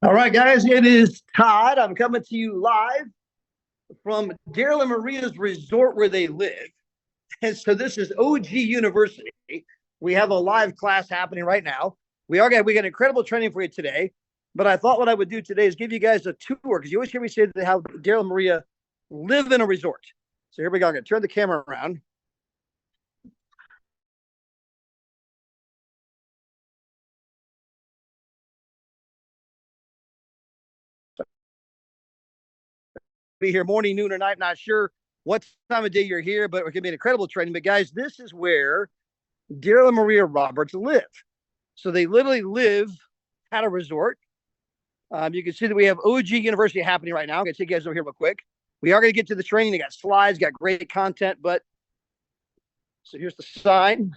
All right, guys, it is Todd. I'm coming to you live from Daryl and Maria's resort where they live. And so this is OG University. We have a live class happening right now. We got incredible training for you today. But I thought what I would do today is give you guys a tour because you always hear me say how Daryl and Maria live in a resort. So here we go. I'm going to turn the camera around. Be here morning, noon, or night. Not sure what time of day you're here, but it can be an incredible training. But guys, this is where Daryl and Maria Roberts live. So they literally live at a resort. You can see that we have OG University happening right now. I'm going to take you guys over here real quick. We are going to get to the training. They got slides, got great content, but so here's the sign.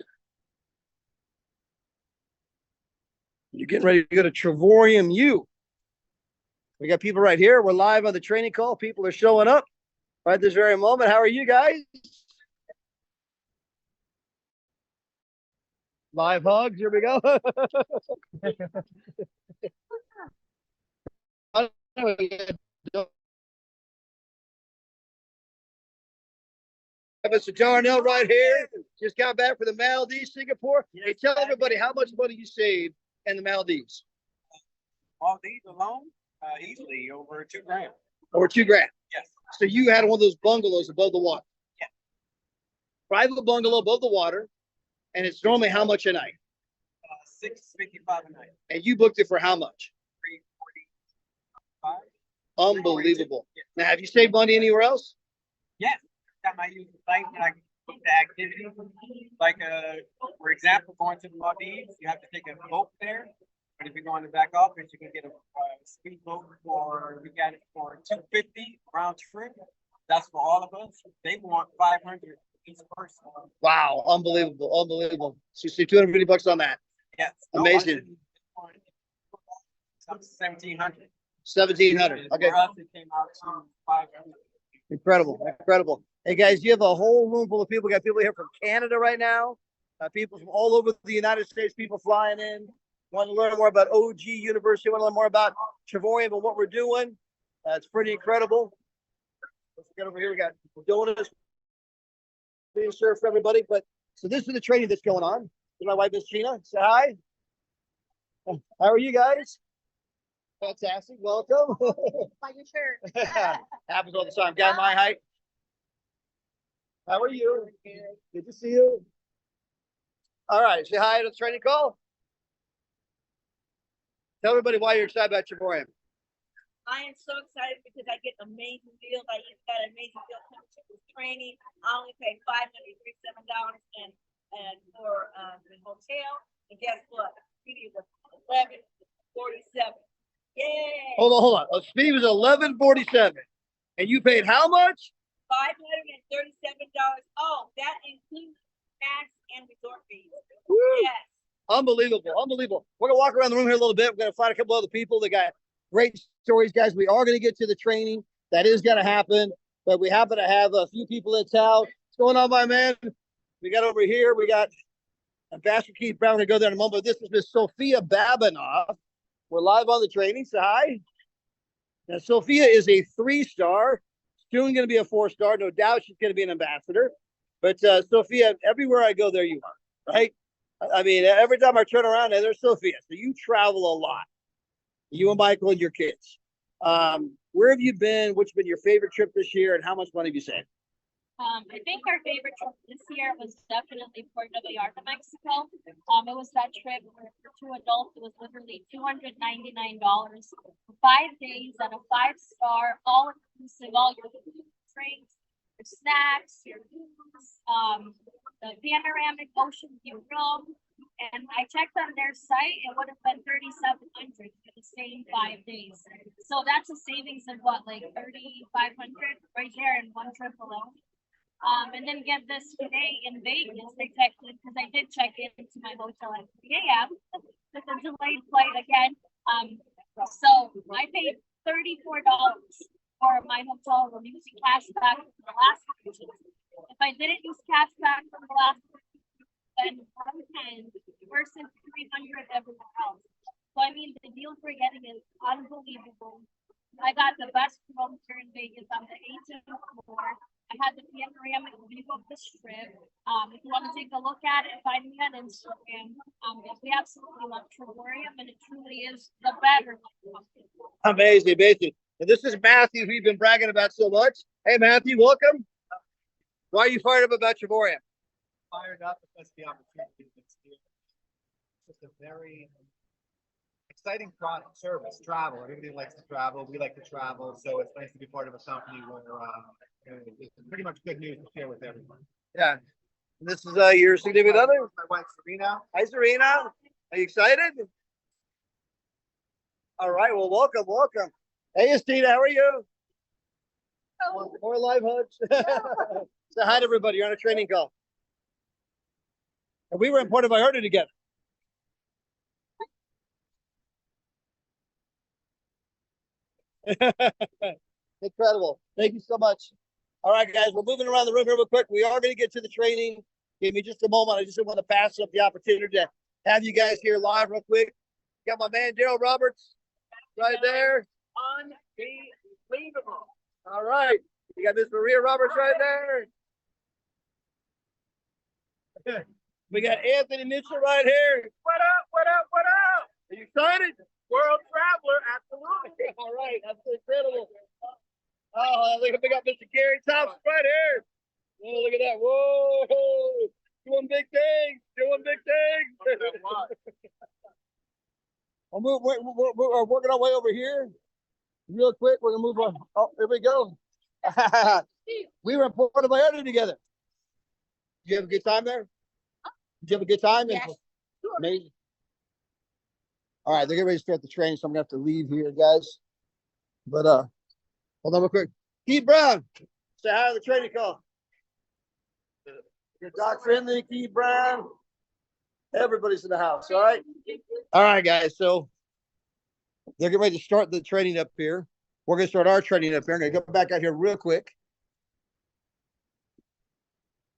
You're getting ready to go to Travorium U. We got people right here. We're live on the training call. People are showing up right this very moment. How are you guys? Live hugs. Here we go. Mr. Darnell right here. Just got back from the Maldives, Singapore. Hey, tell everybody how much money you saved in the Maldives. Maldives alone, easily over $2,000. Over $2,000. Yes. So you had one of those bungalows above the water. Yeah. Private bungalow above the water, and it's normally how much a night? $655 a night. And you booked it for how much? $345. Unbelievable. Yeah. Now, have you saved money anywhere else? Yes. Time I use the site and I can book the activity. Like, for example, going to the Maldives, you have to take a boat there. But if you go in the back office, you can get a speedboat you got it for $250 round trip. That's for all of us. They want $500 each person. Wow, unbelievable, unbelievable. So you see $250 on that. Yes. Amazing. $1,700. $1,700. Okay. For us, it came out to $500. Incredible, incredible. Hey guys, you have a whole room full of people. We got people here from Canada right now. People from all over the United States. People flying in. Want to learn more about OG University. Want to learn more about Travorium and what we're doing. It's pretty incredible. Let's get over here. We got donuts being served for everybody. But so this is the training that's going on. My wife is Gina. Say hi. How are you guys? Fantastic. Welcome. Like your shirt. Happens all the time. Guy my height. How are you? Good to see you. All right. Say hi to the training call. Tell everybody why you're excited about Travorium. I am so excited because I get amazing deals. I even got an amazing deal coming to this training. I only pay $537 and for the hotel. And guess what? Speedy was $1147. Yeah. Hold on. Speedy was $1147, and you paid how much? $537. Oh, that includes tax and resort fees. Woo. Yes. Unbelievable, unbelievable. We're gonna walk around the room here a little bit. We're gonna find a couple other people that got great stories, guys. We are gonna get to the training. That is gonna happen, but we happen to have a few people in town. What's going on, my man? We got over here. We got Ambassador Keith Brown. We're gonna go there in a moment. This is Miss Sophia Babinoff. We're live on the training. Say hi. Now, Sophia is a 3-star. Soon going to be a 4-star. No doubt she's going to be an ambassador. But Sophia, everywhere I go, there you are, right? I mean, every time I turn around, there's Sophia. So you travel a lot. You and Michael and your kids. Where have you been? What's been your favorite trip this year? And how much money have you saved? I think our favorite trip this year was definitely Puerto Vallarta, Mexico. It was that trip where for 2 adults, it was literally $299 for 5 days at a 5-star, all inclusive, all your drinks, your snacks, your booze, the panoramic ocean view room. And I checked on their site, it would have been $3,700 for the same 5 days. So that's a savings of what, like $3,500 right there in one trip alone. And then get this today in Vegas, they texted because I did check into my hotel at 3 a.m. with a delayed flight again. So I paid $34 for my hotel room using cash back from the last vacation. If I didn't use cash back from the last vacation, then 110 versus 300 everywhere else. So I mean, the deal deals we're getting is unbelievable. I got the best room here in Vegas on the 18th floor. I had the panoramic view of the strip. If you want to take a look at it, find me on Instagram. We absolutely love Travorium, and it truly is the better. Amazing, amazing. And this is Matthew, who you've been bragging about so much. Hey, Matthew, welcome. Why are you fired up about Travorium? Fired up because the opportunity is here. It's just a very exciting product, service, travel. Everybody likes to travel. We like to travel, so it's nice to be part of a company where it's pretty much good news to share with everyone. Yeah. This is your significant other? My wife Serena. Hi, Serena. Are you excited? All right. Well, welcome, welcome. Hey, Estina, how are you? More live hugs. Say hi to everybody. You're on a training call. And we were in Puerto Vallarta together. Incredible. Thank you so much. All right, guys, we're moving around the room here real quick. We are going to get to the training. Give me just a moment. I just want to pass up the opportunity to have you guys here live real quick. Got my man, Daryl Roberts, right there. Unbelievable. All right. You got Miss Maria Roberts right there. We got Anthony Mitchell right here. What up? What up? What up? Are you excited? World traveler, absolutely. All right. That's incredible. Oh, look at we got Mr. Gary Thompson right here. Oh, look at that. Whoa. Doing big things. Doing big things. We're working our way over here. Real quick, we're gonna move on. Oh, here we go. We were in Puerto Vallarta together. Did you have a good time there? Did you have a good time? Yes. Amazing. All right, they're getting ready to start the training, so I'm gonna have to leave here, guys. But hold on real quick. Keith Brown, say hi to the training call. You're Doc Finley, Keith Brown. Everybody's in the house. All right. All right, guys. So they're getting ready to start the training up here. We're going to start our training up here. I'm going to go back out here real quick.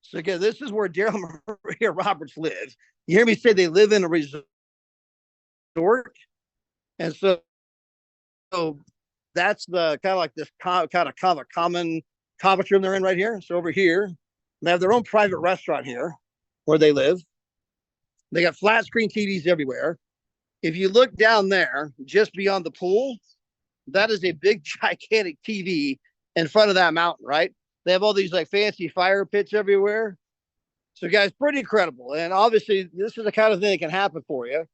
So again, this is where Daryl Maria Roberts lives. You hear me say they live in a resort. And so that's the kind of like this kind of a common conference room they're in right here. So over here, they have their own private restaurant here where they live. They got flat screen TVs everywhere. If you look down there, just beyond the pool, that is a big, gigantic TV in front of that mountain, right? They have all these like fancy fire pits everywhere. So guys, pretty incredible. And obviously this is the kind of thing that can happen for you.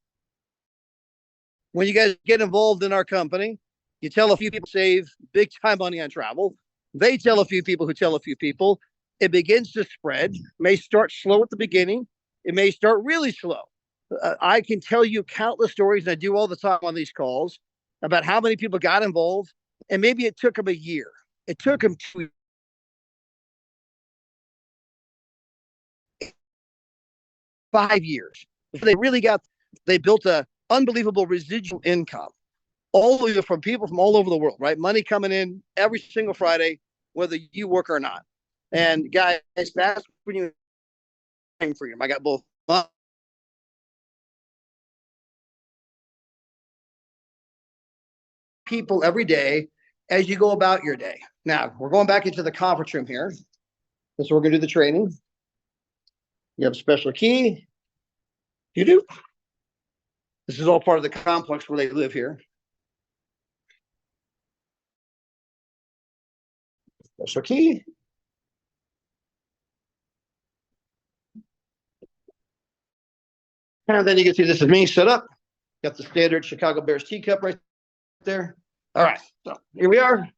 When you guys get involved in our company, you tell a few people, save big time money on travel. They tell a few people who tell a few people. It begins to spread. It may start slow at the beginning. It may start really slow. I can tell you countless stories, and I do all the time on these calls, about how many people got involved, and maybe it took them a year. It took them 2 5 years. They really they built a unbelievable residual income, all over from people from all over the world, right? Money coming in every single Friday, whether you work or not. And guys, that's when you freedom. I got both people every day as you go about your day. Now we're going back into the conference room here. That's where we're gonna do the training. You have a special key. You do. This is all part of the complex where they live here. Special key. And then you can see this is me set up. Got the standard Chicago Bears teacup right there. All right, so here we are.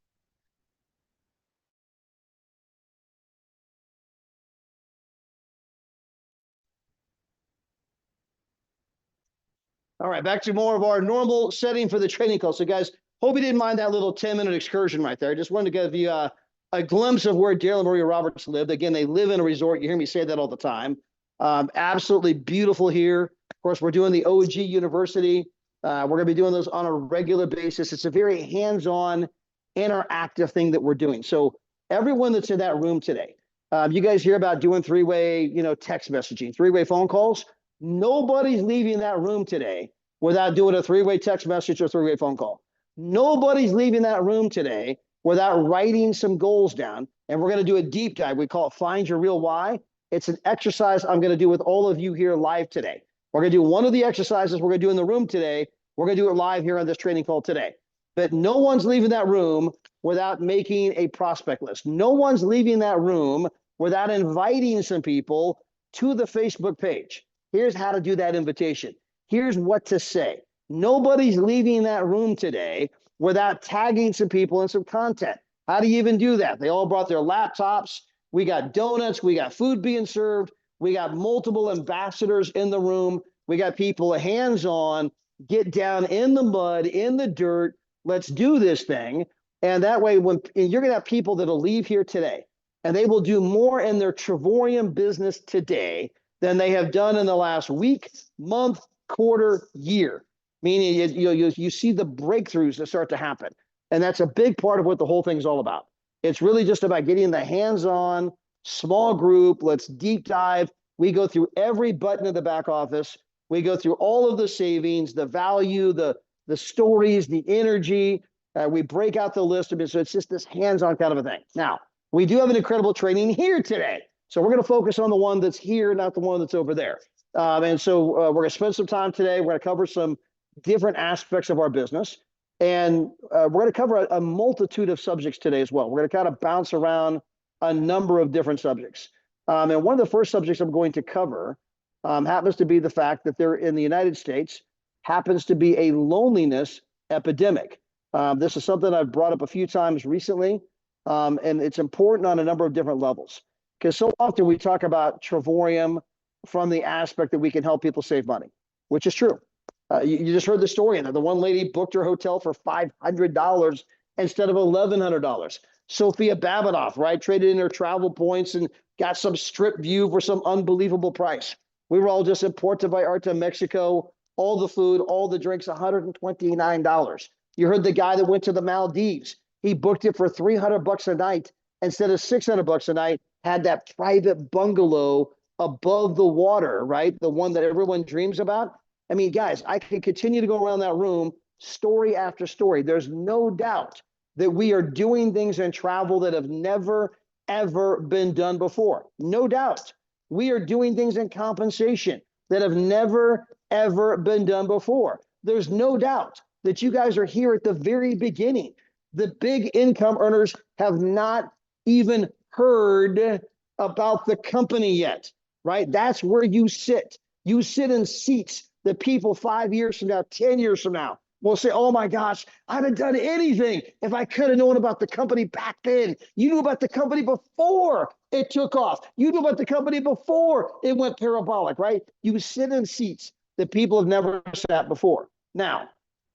All right, back to more of our normal setting for the training call. So guys, hope you didn't mind that little 10-minute excursion right there. I just wanted to give you a glimpse of where Daryl and Maria Roberts lived. Again, they live in a resort. You hear me say that all the time. Absolutely beautiful here. Of course, we're doing the OG University. We're going to be doing those on a regular basis. It's a very hands-on, interactive thing that we're doing. So everyone that's in that room today, you guys hear about doing three-way, text messaging, three-way phone calls. Nobody's leaving that room today without doing a three-way text message or three-way phone call. Nobody's leaving that room today without writing some goals down. And we're going to do a deep dive. We call it Find Your Real Why. It's an exercise I'm going to do with all of you here live today. We're going to do one of the exercises we're going to do in the room today. We're going to do it live here on this training call today. But no one's leaving that room without making a prospect list. No one's leaving that room without inviting some people to the Facebook page. Here's how to do that invitation. Here's what to say. Nobody's leaving that room today without tagging some people in some content. How do you even do that? They all brought their laptops. We got donuts. We got food being served. We got multiple ambassadors in the room. We got people hands-on, get down in the mud, in the dirt. Let's do this thing. And that way, when you're going to have people that'll leave here today, and they will do more in their Travorium business today than they have done in the last week, month, quarter, year. Meaning you see the breakthroughs that start to happen. And that's a big part of what the whole thing's all about. It's really just about getting the hands-on, small group. Let's deep dive. We go through every button of the back office. We go through all of the savings, the value, the stories, the energy. We break out the list of it. So it's just this hands-on kind of a thing. Now, we do have an incredible training here today. So we're going to focus on the one that's here, not the one that's over there. And so we're going to spend some time today. We're going to cover some different aspects of our business. And we're going to cover a multitude of subjects today as well. We're going to kind of bounce around a number of different subjects. And one of the first subjects I'm going to cover happens to be the fact that there in the United States happens to be a loneliness epidemic. This is something I've brought up a few times recently, and it's important on a number of different levels. Because so often we talk about Travorium from the aspect that we can help people save money, which is true. You just heard the story in there. The one lady booked her hotel for $500 instead of $1,100. Sophia Babinoff, right, traded in her travel points and got some strip view for some unbelievable price. We were all just in Puerto Vallarta, Mexico, all the food, all the drinks, $129. You heard the guy that went to the Maldives. He booked it for $300 a night instead of $600 a night, had that private bungalow above the water, right? The one that everyone dreams about. I mean, guys, I can continue to go around that room, story after story. There's no doubt that we are doing things in travel that have never, ever been done before. No doubt. We are doing things in compensation that have never, ever been done before. There's no doubt that you guys are here at the very beginning. The big income earners have not even heard about the company yet, right? That's where you sit. You sit in seats that people 5 years from now, 10 years from now will say, oh my gosh, I'd have done anything if I could have known about the company back then. You knew about the company before it took off. You knew about the company before it went parabolic, right? You sit in seats that people have never sat before. Now,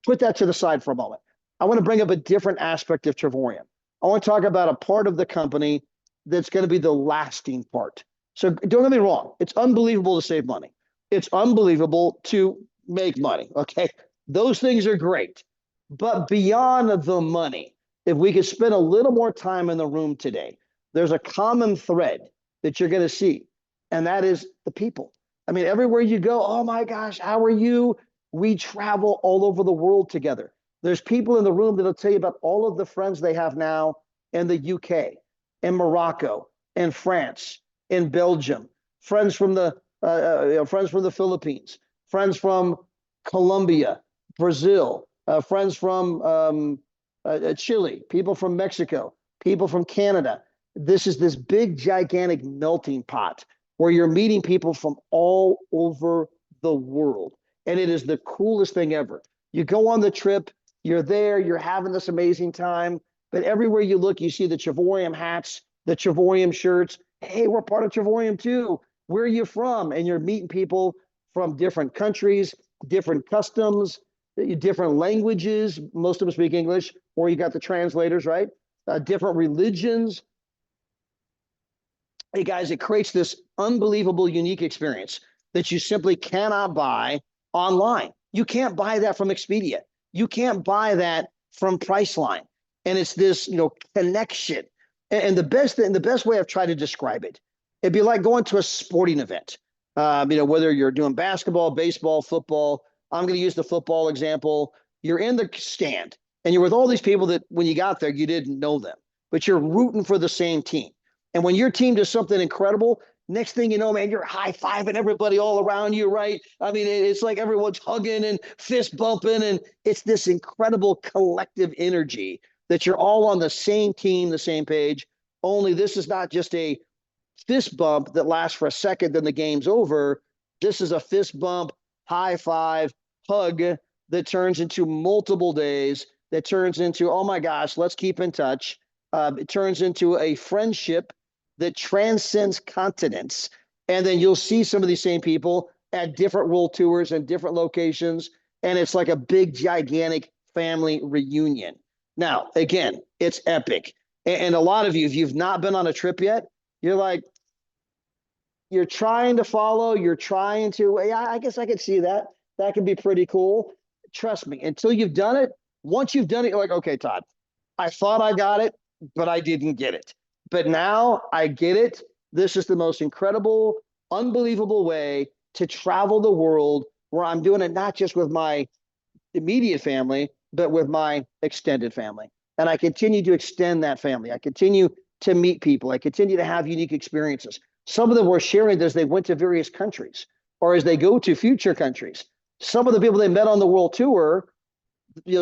put that to the side for a moment. I want to bring up a different aspect of Travorium. I want to talk about a part of the company that's going to be the lasting part. So don't get me wrong. It's unbelievable to save money. It's unbelievable to make money, okay? Those things are great. But beyond the money, if we could spend a little more time in the room today, there's a common thread that you're going to see, and that is the people. I mean, everywhere you go, oh my gosh, how are you? We travel all over the world together. There's people in the room that'll tell you about all of the friends they have now in the UK, in Morocco, in France, in Belgium, friends from the Philippines, friends from Colombia, Brazil, friends from Chile, people from Mexico, people from Canada. This is this big, gigantic melting pot where you're meeting people from all over the world. And it is the coolest thing ever. You go on the trip, you're there, you're having this amazing time, but everywhere you look, you see the Travorium hats, the Travorium shirts. Hey, we're part of Travorium too. Where are you from? And you're meeting people from different countries, different customs, different languages. Most of them speak English, or you got the translators, right? Different religions. Hey guys, it creates this unbelievable, unique experience that you simply cannot buy online. You can't buy that from Expedia. You can't buy that from Priceline. And it's this, connection. And the best way I've tried to describe it, it'd be like going to a sporting event. Whether you're doing basketball, baseball, football, I'm going to use the football example. You're in the stand and you're with all these people that when you got there, you didn't know them, but you're rooting for the same team. And when your team does something incredible, next thing you know, man, you're high-fiving everybody all around you, right? I mean, it's like everyone's hugging and fist bumping, and it's this incredible collective energy that you're all on the same team, the same page. Only this is not just a fist bump that lasts for a second, then the game's over. This is a fist bump, high five, hug that turns into multiple days, that turns into, oh my gosh, let's keep in touch. It turns into a friendship that transcends continents. And then you'll see some of these same people at different world tours and different locations. And it's like a big, gigantic family reunion. Now, again, it's epic. And a lot of you, if you've not been on a trip yet, you're like, you're trying to follow, you're trying to, yeah, I guess I could see that. That could be pretty cool. Trust me, until you've done it, once you've done it, you're like, okay, Todd, I thought I got it, but I didn't get it. But now I get it. This is the most incredible, unbelievable way to travel the world, where I'm doing it not just with my immediate family, but with my extended family. And I continue to extend that family. I continue to meet people. I continue to have unique experiences. Some of them were sharing this, they went to various countries, or as they go to future countries. Some of the people they met on the world tour,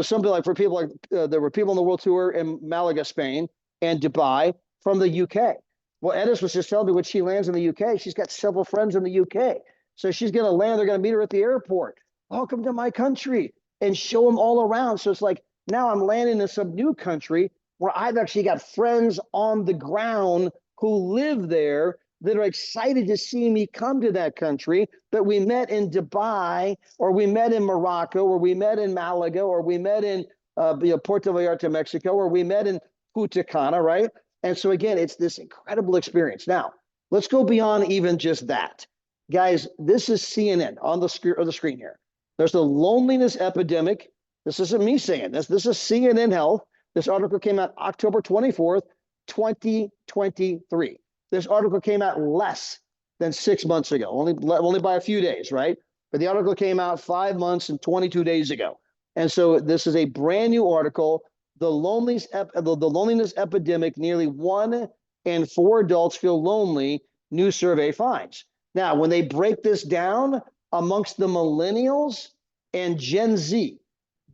something like for people like there were people on the world tour in Malaga, Spain, and Dubai from the UK. Well, Edis was just telling me when she lands in the UK, she's got several friends in the UK. So she's going to land, they're going to meet her at the airport. Welcome to my country, and show them all around. So it's like, now I'm landing in some new country where I've actually got friends on the ground who live there that are excited to see me come to that country. But we met in Dubai, or we met in Morocco, or we met in Malaga, or we met in Puerto Vallarta, Mexico, or we met in Punta Cana, right? And so again, it's this incredible experience. Now, let's go beyond even just that. Guys, this is CNN on the screen here. There's the loneliness epidemic. This isn't me saying this. This is CNN Health. This article came out October 24th, 2023. This article came out less than 6 months ago, only by a few days, right? But the article came out 5 months and 22 days ago. And so this is a brand new article. The loneliness epidemic, nearly 1 in 4 adults feel lonely, new survey finds. Now, when they break this down amongst the millennials and Gen Z,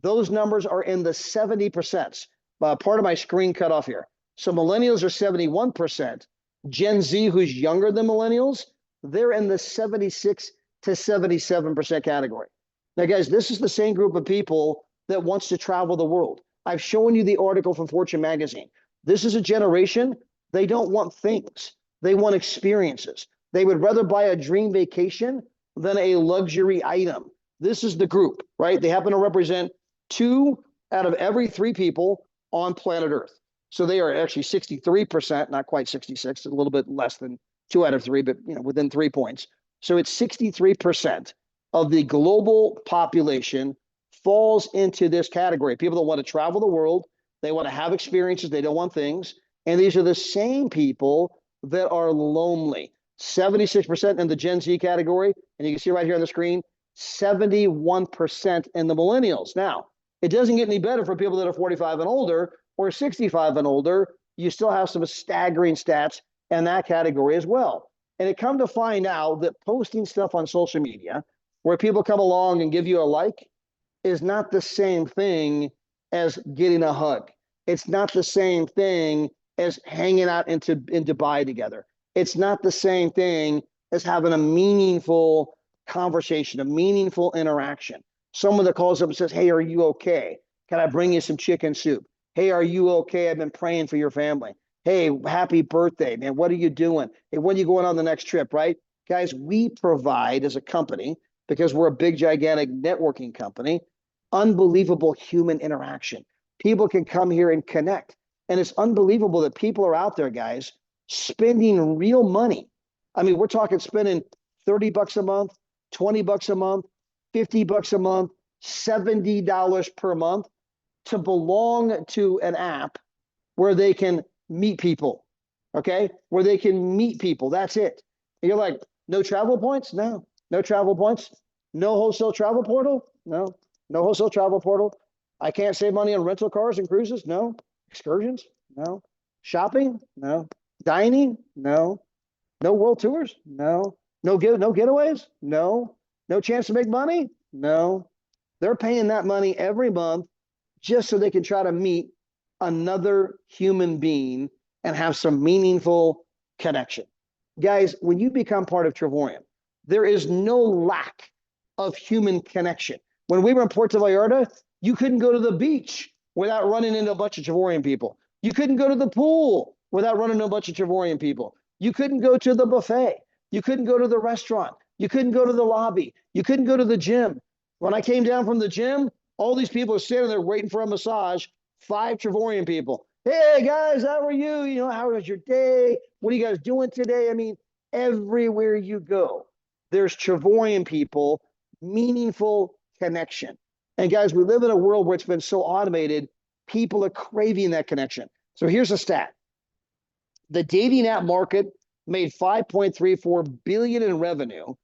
those numbers are in the 70%. Part of my screen cut off here. So millennials are 71%. Gen Z, who's younger than millennials, they're in the 76 to 77% category. Now, guys, this is the same group of people that wants to travel the world. I've shown you the article from Fortune magazine. This is a generation, they don't want things. They want experiences. They would rather buy a dream vacation than a luxury item. This is the group, right? They happen to represent 2 out of every 3 people on planet Earth. So they are actually 63%, not quite 66, a little bit less than 2 out of 3, but within 3 points. So it's 63% of the global population falls into this category. People that want to travel the world, they want to have experiences, they don't want things. And these are the same people that are lonely. 76% in the Gen Z category, and you can see right here on the screen, 71% in the millennials. Now, it doesn't get any better for people that are 45 and older or 65 and older. You still have some staggering stats in that category as well. And it come to find out that posting stuff on social media where people come along and give you a like is not the same thing as getting a hug. It's not the same thing as hanging out in Dubai together. It's not the same thing as having a meaningful conversation, a meaningful interaction. Someone that calls up and says, hey, are you okay? Can I bring you some chicken soup? Hey, are you okay? I've been praying for your family. Hey, happy birthday, man. What are you doing? Hey, when are you going on the next trip, right? Guys, we provide as a company, because we're a big, gigantic networking company, unbelievable human interaction. People can come here and connect. And it's unbelievable that people are out there, guys, spending real money. I mean, we're talking spending $30 a month, $20 a month, $50 a month, $70 per month to belong to an app where they can meet people, okay? Where they can meet people, that's it. And you're like, no travel points? No travel points. No wholesale travel portal? No. No wholesale travel portal. I can't save money on rental cars and cruises? No. Excursions? No. Shopping? No. Dining? No. No world tours? No. No getaways? No. No chance to make money? No. They're paying that money every month just so they can try to meet another human being and have some meaningful connection. Guys, when you become part of Travorium, there is no lack of human connection. When we were in Puerto Vallarta, you couldn't go to the beach without running into a bunch of Travorium people. You couldn't go to the pool without running into a bunch of Travorium people. You couldn't go to the buffet. You couldn't go to the restaurant. You couldn't go to the lobby. You couldn't go to the gym. When I came down from the gym, all these people are standing there waiting for a massage. 5 Travorium people. Hey guys, how are you? You know, how was your day? What are you guys doing today? I mean, everywhere you go, there's Travorium people, meaningful connection. And guys, we live in a world where it's been so automated, people are craving that connection. So here's a stat. The dating app market made $5.34 billion in revenue.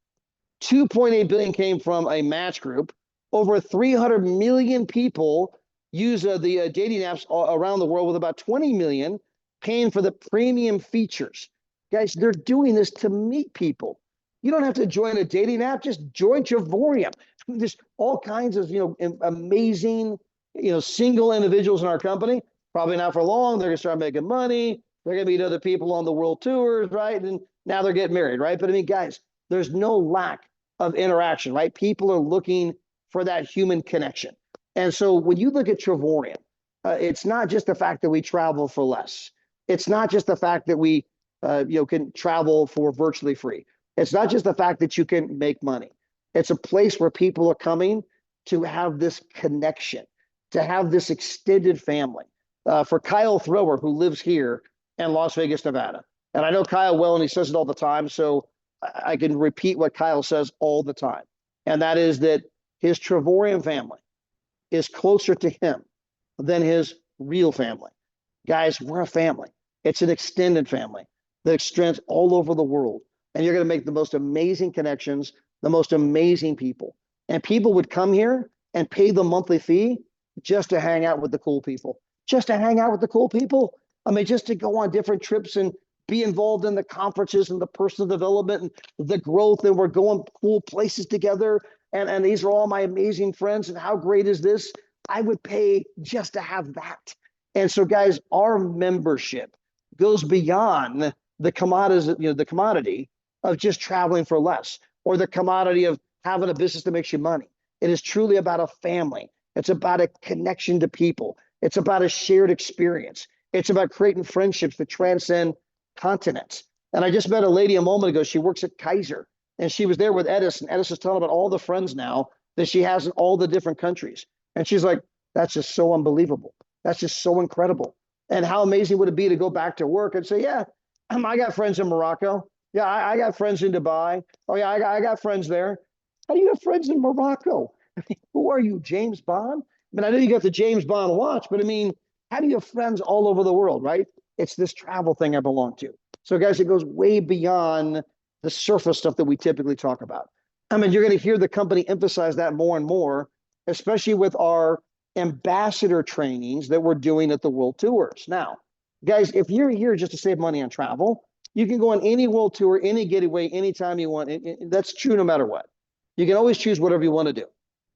2.8 billion came from a match group. Over 300 million people use the dating apps around the world, with about 20 million paying for the premium features. Guys, they're doing this to meet people. You don't have to join a dating app, just join Travorium. There's all kinds of, amazing, single individuals in our company. Probably not for long. They're gonna start making money. They're gonna meet other people on the world tours, right? And now they're getting married, right? But I mean, guys, there's no lack of interaction, right? People are looking for that human connection. And so when you look at Travorium, it's not just the fact that we travel for less. It's not just the fact that we can travel for virtually free. It's not just the fact that you can make money. It's a place where people are coming to have this connection, to have this extended family. For Kyle Thrower, who lives here in Las Vegas, Nevada. And I know Kyle well, and he says it all the time, so I can repeat what Kyle says all the time. And that is that his Travorium family is closer to him than his real family. Guys, we're a family. It's an extended family that extends all over the world. And you're going to make the most amazing connections, the most amazing people. And people would come here and pay the monthly fee just to hang out with the cool people. Just to hang out with the cool people. I mean, just to go on different trips and be involved in the conferences and the personal development and the growth. And we're going cool places together. And these are all my amazing friends. And how great is this? I would pay just to have that. And so, guys, our membership goes beyond the commodity of just traveling for less, or the commodity of having a business that makes you money. It is truly about a family. It's about a connection to people. It's about a shared experience. It's about creating friendships that transcend continents. And I just met a lady a moment ago. She works at Kaiser, and she was there with Edison. Edison's telling about all the friends now that she has in all the different countries. And she's like, that's just so unbelievable. That's just so incredible. And how amazing would it be to go back to work and say, yeah, I got friends in Morocco. Yeah, I got friends in Dubai. Oh yeah, I got friends there. How do you have friends in Morocco? I mean, who are you, James Bond? I mean, I know you got the James Bond watch, but I mean, how do you have friends all over the world, right? It's this travel thing I belong to. So guys, it goes way beyond the surface stuff that we typically talk about. I mean, you're going to hear the company emphasize that more and more, especially with our ambassador trainings that we're doing at the world tours. Now, guys, if you're here just to save money on travel, you can go on any world tour, any getaway, anytime you want. That's true no matter what. You can always choose whatever you want to do.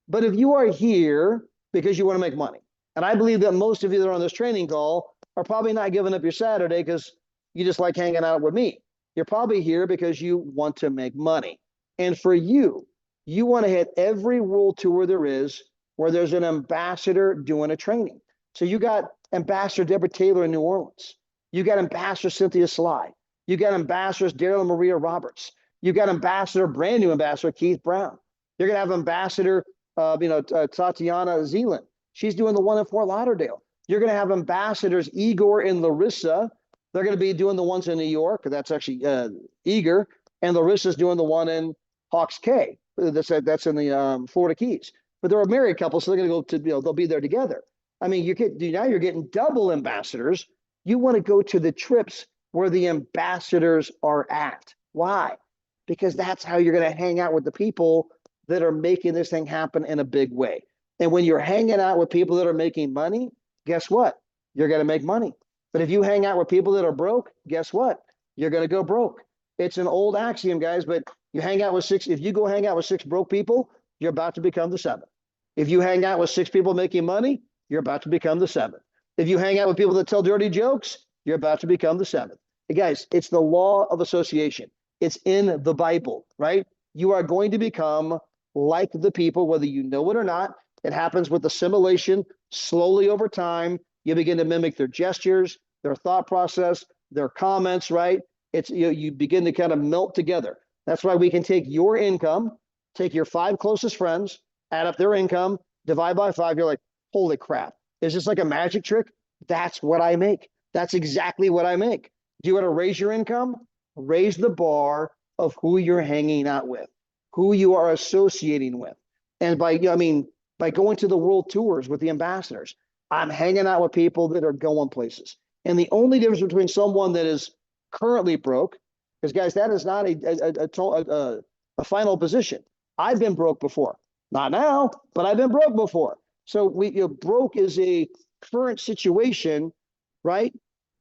But if you are here because you want to make money, and I believe that most of you that are on this training call are probably not giving up your Saturday because you just like hanging out with me. You're probably here because you want to make money. And for you, you want to hit every world tour there is where there's an ambassador doing a training. So you got Ambassador Deborah Taylor in New Orleans. You got Ambassador Cynthia Sly. You got Ambassadors Daryl and Maria Roberts. You got brand new Ambassador Keith Brown. You're going to have Ambassador, Tatiana Zealand. She's doing the one in Fort Lauderdale. You're going to have Ambassadors Igor and Larissa. They're going to be doing the ones in New York. That's actually Igor. And Larissa's doing the one in Hawks Cay. That's in the Florida Keys. But they're a married couple, so they're going to go to, they'll be there together. I mean, now you're getting double ambassadors. You want to go to the trips where the ambassadors are at. Why? Because that's how you're going to hang out with the people that are making this thing happen in a big way. And when you're hanging out with people that are making money, guess what? You're going to make money. But if you hang out with people that are broke, guess what? You're going to go broke. It's an old axiom, guys, but you hang out with six, if you go hang out with six broke people, you're about to become the seventh. If you hang out with six people making money, you're about to become the seventh. If you hang out with people that tell dirty jokes, you're about to become the seventh. Hey guys, it's the law of association. It's in the Bible, right? You are going to become like the people, whether you know it or not. It happens with assimilation slowly over time. You begin to mimic their gestures, their thought process, their comments, right? It's you begin to kind of melt together. That's why we can take your income, take your 5 closest friends, add up their income, divide by 5. You're like, holy crap. Is this like a magic trick? That's what I make. That's exactly what I make. Do you want to raise your income? Raise the bar of who you're hanging out with, who you are associating with. And by going to the world tours with the ambassadors, I'm hanging out with people that are going places. And the only difference between someone that is currently broke, because guys, that is not a final position. I've been broke before. Not now, but I've been broke before. So broke is a current situation, right?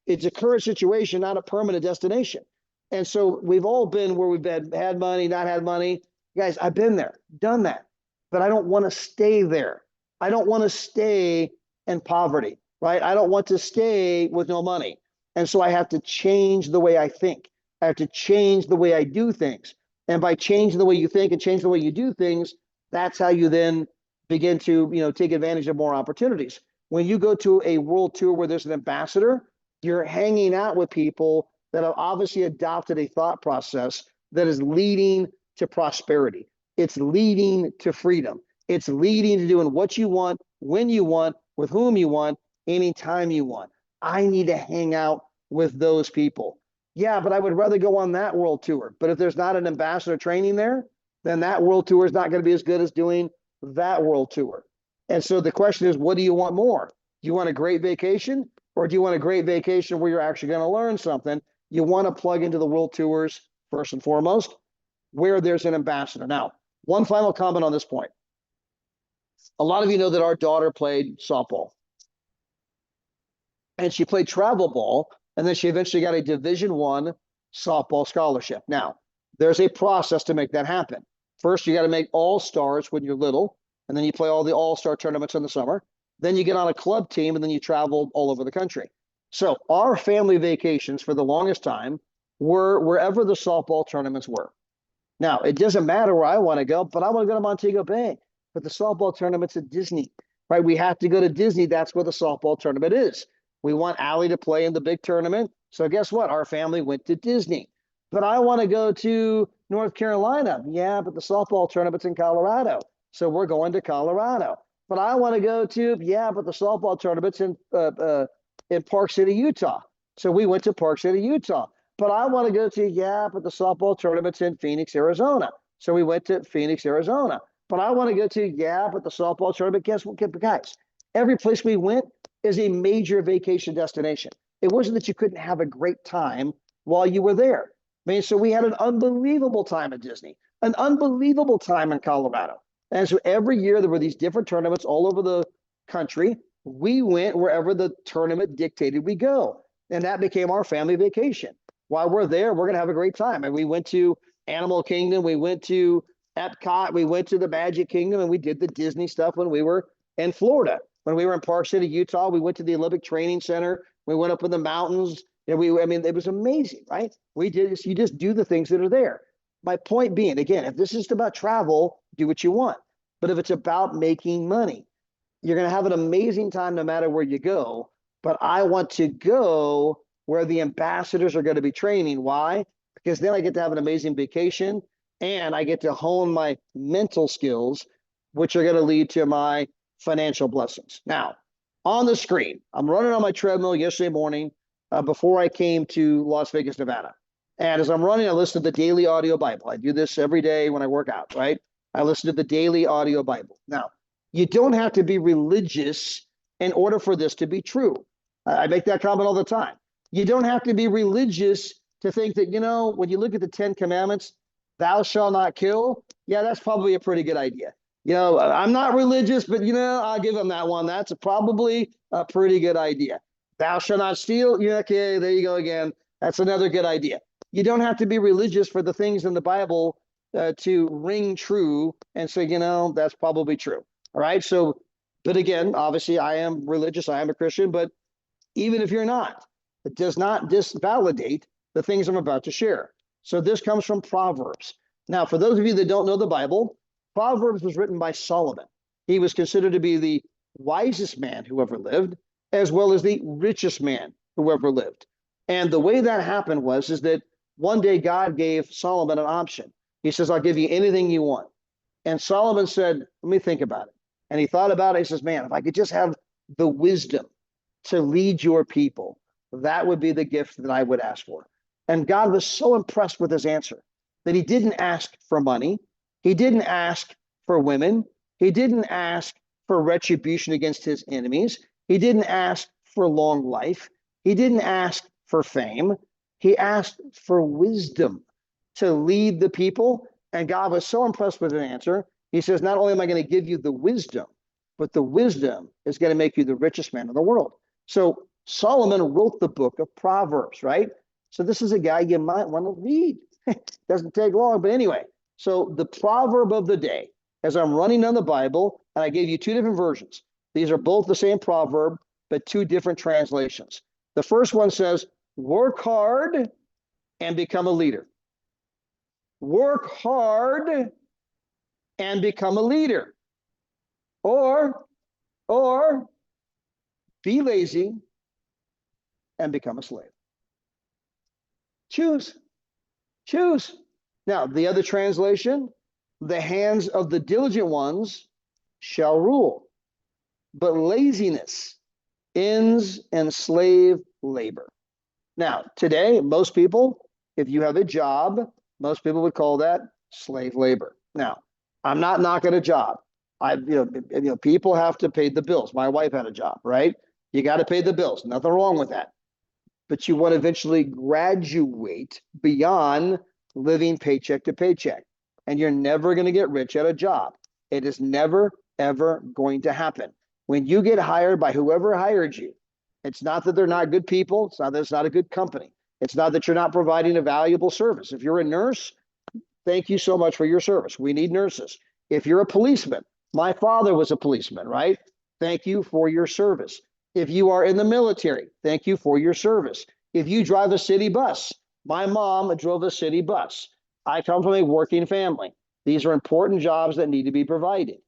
It's a current situation, not a permanent destination. And so we've all been where we've had money, not had money. Guys, I've been there, done that, but I don't want to stay there. I don't want to stay in poverty, right? I don't want to stay with no money. And so I have to change the way I think. I have to change the way I do things. And by changing the way you think and change the way you do things, that's how you then begin to, take advantage of more opportunities. When you go to a world tour where there's an ambassador, you're hanging out with people that have obviously adopted a thought process that is leading to prosperity. It's leading to freedom. It's leading to doing what you want, when you want, with whom you want, anytime you want. I need to hang out with those people. Yeah, but I would rather go on that world tour. But if there's not an ambassador training there, then that world tour is not going to be as good as doing that world tour. And so the question is, what do you want more? Do you want a great vacation, or do you want a great vacation where you're actually going to learn something? You want to plug into the world tours first and foremost, where there's an ambassador. Now, one final comment on this point. A lot of you know that our daughter played softball. And she played travel ball, and then she eventually got a Division I softball scholarship. Now, there's a process to make that happen. First, you got to make all-stars when you're little, and then you play all the all-star tournaments in the summer. Then you get on a club team, and then you travel all over the country. So our family vacations for the longest time were wherever the softball tournaments were. Now, it doesn't matter where I want to go, but I want to go to Montego Bay. But the softball tournament's at Disney, right? We have to go to Disney. That's where the softball tournament is. We want Allie to play in the big tournament. So guess what? Our family went to Disney. But I want to go to North Carolina. Yeah, but the softball tournament's in Colorado. So we're going to Colorado. But I want to go to, but the softball tournament's in Park City, Utah. So we went to Park City, Utah. But I want to go to, but the softball tournament's in Phoenix, Arizona. So we went to Phoenix, Arizona. But I want to go to, but the softball tournament, guess what, guys? Every place we went is a major vacation destination. It wasn't that you couldn't have a great time while you were there. I mean, so we had an unbelievable time at Disney, an unbelievable time in Colorado. And so every year there were these different tournaments all over the country. We went wherever the tournament dictated we go. And that became our family vacation. While we're there, we're going to have a great time. And we went to Animal Kingdom. We went to Epcot. We went to the Magic Kingdom, and we did the Disney stuff when we were in Florida. When we were in Park City, Utah, we went to the Olympic Training Center. We went up in the mountains. And it was amazing, right? You just do the things that are there. My point being, again, if this is about travel, do what you want. But if it's about making money, you're going to have an amazing time no matter where you go. But I want to go where the ambassadors are going to be training. Why? Because then I get to have an amazing vacation, and I get to hone my mental skills, which are going to lead to my financial blessings. Now, on the screen, I'm running on my treadmill yesterday morning before I came to Las Vegas, Nevada. And as I'm running, I listen to the Daily Audio Bible. I do this every day when I work out, right? I listen to the Daily Audio Bible. Now, you don't have to be religious in order for this to be true. I make that comment all the time. You don't have to be religious to think that, when you look at the 10 Commandments, thou shalt not kill, Yeah, that's probably a pretty good idea. I'm not religious, but I'll give him that one. That's probably a pretty good idea. Thou shalt not steal. Yeah, okay, there you go again. That's another good idea. You don't have to be religious for the things in the Bible to ring true and say, that's probably true. All right. So, but again, obviously, I am religious. I am a Christian, but even if you're not, it does not disvalidate the things I'm about to share. So this comes from Proverbs. Now, for those of you that don't know the Bible, Proverbs was written by Solomon. He was considered to be the wisest man who ever lived, as well as the richest man who ever lived. And the way that happened is that one day God gave Solomon an option. He says, I'll give you anything you want. And Solomon said, let me think about it. And he thought about it. He says, man, if I could just have the wisdom to lead your people, that would be the gift that I would ask for. And God was so impressed with his answer that he didn't ask for money. He didn't ask for women. He didn't ask for retribution against his enemies. He didn't ask for long life. He didn't ask for fame. He asked for wisdom to lead the people. And God was so impressed with his answer. He says, not only am I going to give you the wisdom, but the wisdom is going to make you the richest man in the world. So Solomon wrote the book of Proverbs, right? So this is a guy you might want to read. Doesn't take long, but anyway. So the proverb of the day, as I'm running down the Bible, and I gave you two different versions. These are both the same proverb, but two different translations. The first one says, work hard and become a leader. Work hard and become a leader. Or be lazy and become a slave. Choose. Now, the other translation, the hands of the diligent ones shall rule, but laziness ends in slave labor. Now, today, most people, if you have a job, most people would call that slave labor. Now, I'm not knocking a job. People have to pay the bills. My wife had a job, right? You got to pay the bills. Nothing wrong with that. But you want to eventually graduate beyond living paycheck to paycheck. And you're never going to get rich at a job. It is never, ever going to happen. When you get hired by whoever hired you, it's not that they're not good people. It's not that it's not a good company. It's not that you're not providing a valuable service. If you're a nurse, thank you so much for your service. We need nurses. If you're a policeman, my father was a policeman, right? Thank you for your service. If you are in the military, thank you for your service. If you drive a city bus, my mom drove a city bus. I come from a working family. These are important jobs that need to be provided.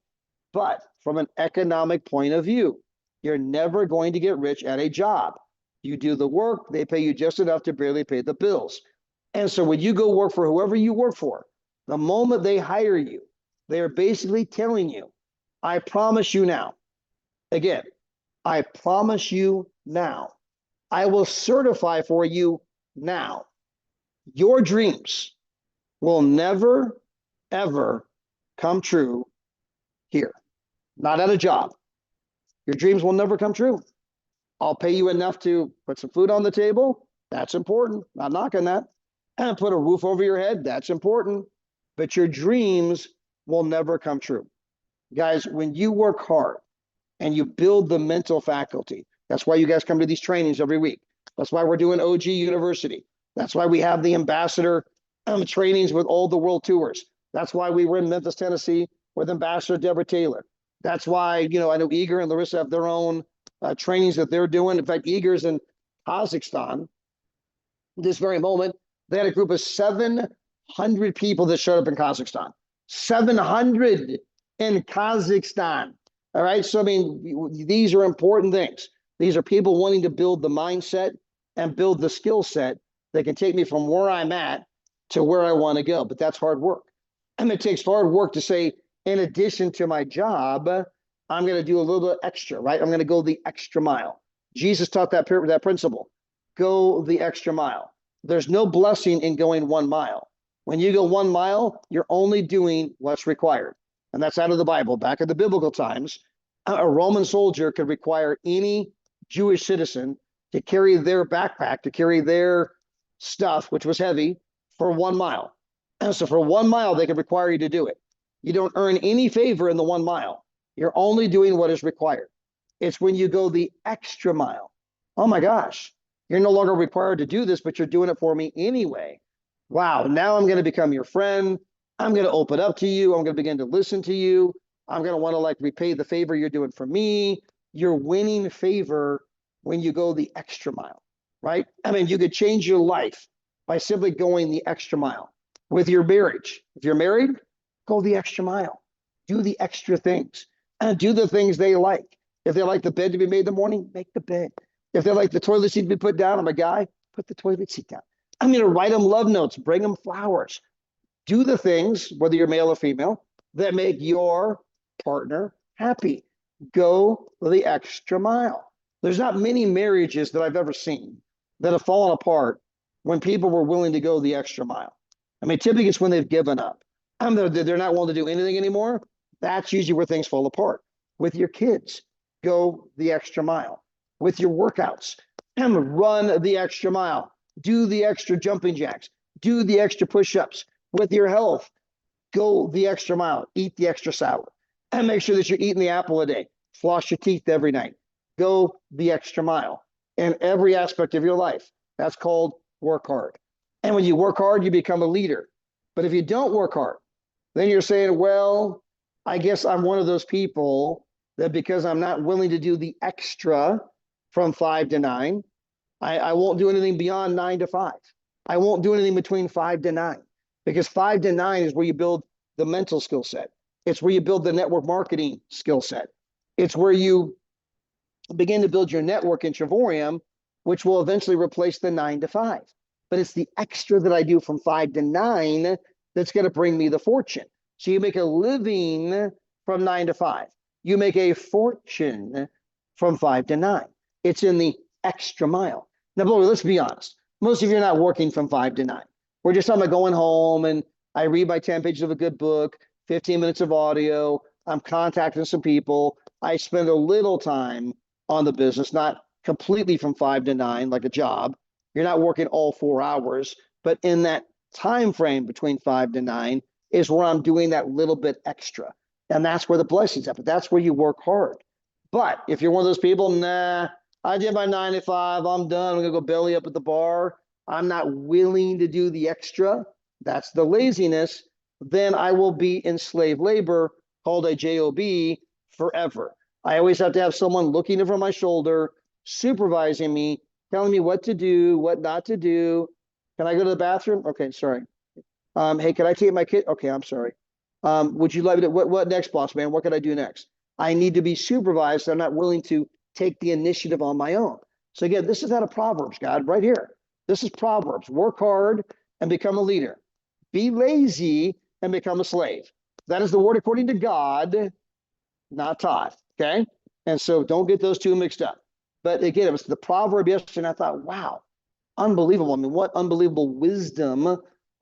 But from an economic point of view, you're never going to get rich at a job. You do the work, they pay you just enough to barely pay the bills. And so when you go work for whoever you work for, the moment they hire you, they are basically telling you, I promise you now, again, I promise you now, I will certify for you now, your dreams will never, ever come true here, not at a job. Your dreams will never come true. I'll pay you enough to put some food on the table. That's important. Not knocking that. And put a roof over your head. That's important. But your dreams will never come true. Guys, when you work hard and you build the mental faculty, that's why you guys come to these trainings every week. That's why we're doing OG University. That's why we have the ambassador trainings with all the world tours. That's why we were in Memphis, Tennessee with Ambassador Deborah Taylor. That's why, I know Igor and Larissa have their own trainings that they're doing. In fact, Igor's in Kazakhstan this very moment. They had a group of 700 people that showed up in Kazakhstan. 700 in Kazakhstan. All right. So, these are important things. These are people wanting to build the mindset and build the skill set that can take me from where I'm at to where I want to go. But that's hard work. And it takes hard work to say, in addition to my job, I'm going to do a little bit extra, right? I'm going to go the extra mile. Jesus taught that principle. Go the extra mile. There's no blessing in going 1 mile. When you go 1 mile, you're only doing what's required. And that's out of the Bible. Back in the biblical times, a Roman soldier could require any Jewish citizen to carry their backpack, to carry their stuff, which was heavy, for 1 mile. And so for 1 mile, they could require you to do it. You don't earn any favor in the 1 mile. You're only doing what is required. It's when you go the extra mile. Oh my gosh, you're no longer required to do this, but you're doing it for me anyway. Wow, now I'm going to become your friend. I'm going to open up to you. I'm going to begin to listen to you. I'm going to want to like repay the favor you're doing for me. You're winning favor when you go the extra mile, right? I mean, you could change your life by simply going the extra mile. With your marriage, if you're married, go the extra mile. Do the extra things and do the things they like. If they like the bed to be made in the morning, make the bed. If they like the toilet seat to be put down, I'm a guy, put the toilet seat down. I'm going to write them love notes, bring them flowers. Do the things, whether you're male or female, that make your partner happy. Go the extra mile. There's not many marriages that I've ever seen that have fallen apart when people were willing to go the extra mile. I mean, typically it's when they've given up. They're not willing to do anything anymore. That's usually where things fall apart. With your kids, go the extra mile. With your workouts, run the extra mile. Do the extra jumping jacks. Do the extra push-ups. With your health, go the extra mile. Eat the extra salad. And make sure that you're eating the apple a day. Floss your teeth every night. Go the extra mile. In every aspect of your life. That's called work hard. And when you work hard, you become a leader. But if you don't work hard, then you're saying, well, I guess I'm one of those people that because I'm not willing to do the extra from 5 to 9, I won't do anything beyond 9 to 5. I won't do anything between 5 to 9 because 5 to 9 is where you build the mental skill set. It's where you build the network marketing skill set. It's where you begin to build your network in Travorium, which will eventually replace the 9 to 5. But it's the extra that I do from 5 to 9 that's going to bring me the fortune. So you make a living from 9 to 5. You make a fortune from 5 to 9. It's in the extra mile. Now, boy, let's be honest. Most of you are not working from 5 to 9. We're just talking about going home and I read my 10 pages of a good book, 15 minutes of audio. I'm contacting some people. I spend a little time on the business, not completely from 5 to 9 like a job. You're not working all 4 hours, but in that time frame between 5 to 9 is where I'm doing that little bit extra. And that's where the blessings happen. That's where you work hard. But if you're one of those people, nah, I did my 9 to 5, I'm done. I'm gonna go belly up at the bar. I'm not willing to do the extra. That's the laziness. Then I will be in slave labor called a job forever. I always have to have someone looking over my shoulder, supervising me, telling me what to do, what not to do. Can I go to the bathroom? Okay, sorry. Hey, can I take my kid? Okay, I'm sorry. Would you like me to, what next, boss man? What can I do next? I need to be supervised. I'm not willing to take the initiative on my own. So again, this is out of Proverbs, God, right here. This is Proverbs. Work hard and become a leader. Be lazy and become a slave. That is the word according to God, not Todd, okay? And so don't get those two mixed up. But again, it was the proverb yesterday, and I thought, wow, unbelievable. I mean, what unbelievable wisdom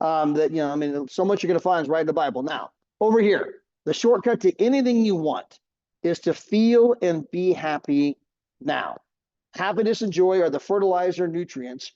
that, you know, I mean, so much you're going to find is right in the Bible. Now, over here, the shortcut to anything you want is to feel and be happy now. Happiness and joy are the fertilizer nutrients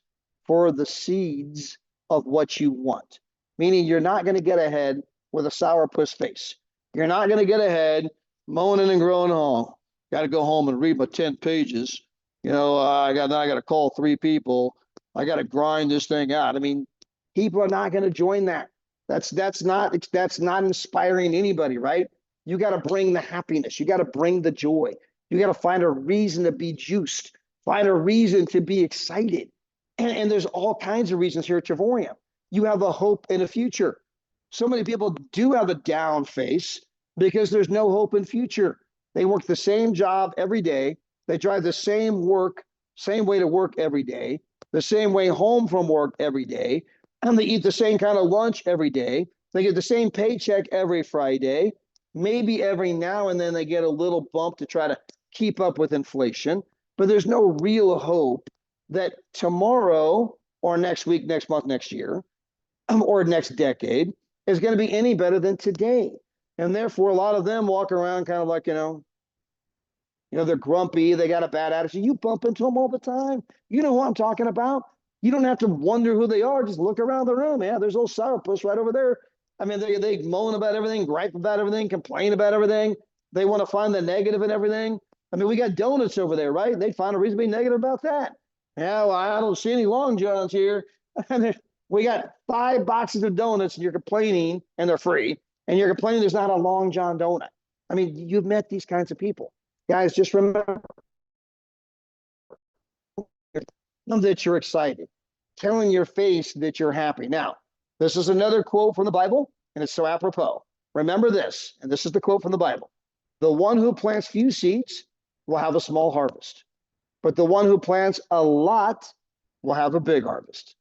for the seeds of what you want. Meaning you're not going to get ahead with a sourpuss face. You're not going to get ahead moaning and groaning, oh, got to go home and read my 10 pages. You know, I got to call 3 people. I got to grind this thing out. I mean, people are not going to join that. That's not inspiring anybody, right? You got to bring the happiness. You got to bring the joy. You got to find a reason to be juiced. Find a reason to be excited. And there's all kinds of reasons here at Travorium. You have a hope in a future. So many people do have a down face because there's no hope in future. They work the same job every day. They drive the same way to work every day, the same way home from work every day, and they eat the same kind of lunch every day. They get the same paycheck every Friday. Maybe every now and then they get a little bump to try to keep up with inflation, but there's no real hope that tomorrow or next week, next month, next year, or next decade is going to be any better than today. And therefore, a lot of them walk around kind of like, you know, they're grumpy. They got a bad attitude. You bump into them all the time. You know who I'm talking about. You don't have to wonder who they are. Just look around the room. Yeah, there's old sourpuss right over there. I mean, they moan about everything, gripe about everything, complain about everything. They want to find the negative in everything. I mean, we got donuts over there, right? They find a reason to be negative about that. Yeah, well, I don't see any Long Johns here. We got 5 boxes of donuts and you're complaining, and they're free, and you're complaining there's not a Long John donut. I mean, you've met these kinds of people. Guys, just remember that you're excited, telling your face that you're happy. Now, this is another quote from the Bible, and it's so apropos. Remember this, and this is the quote from the Bible. The one who plants few seeds will have a small harvest, but the one who plants a lot will have a big harvest.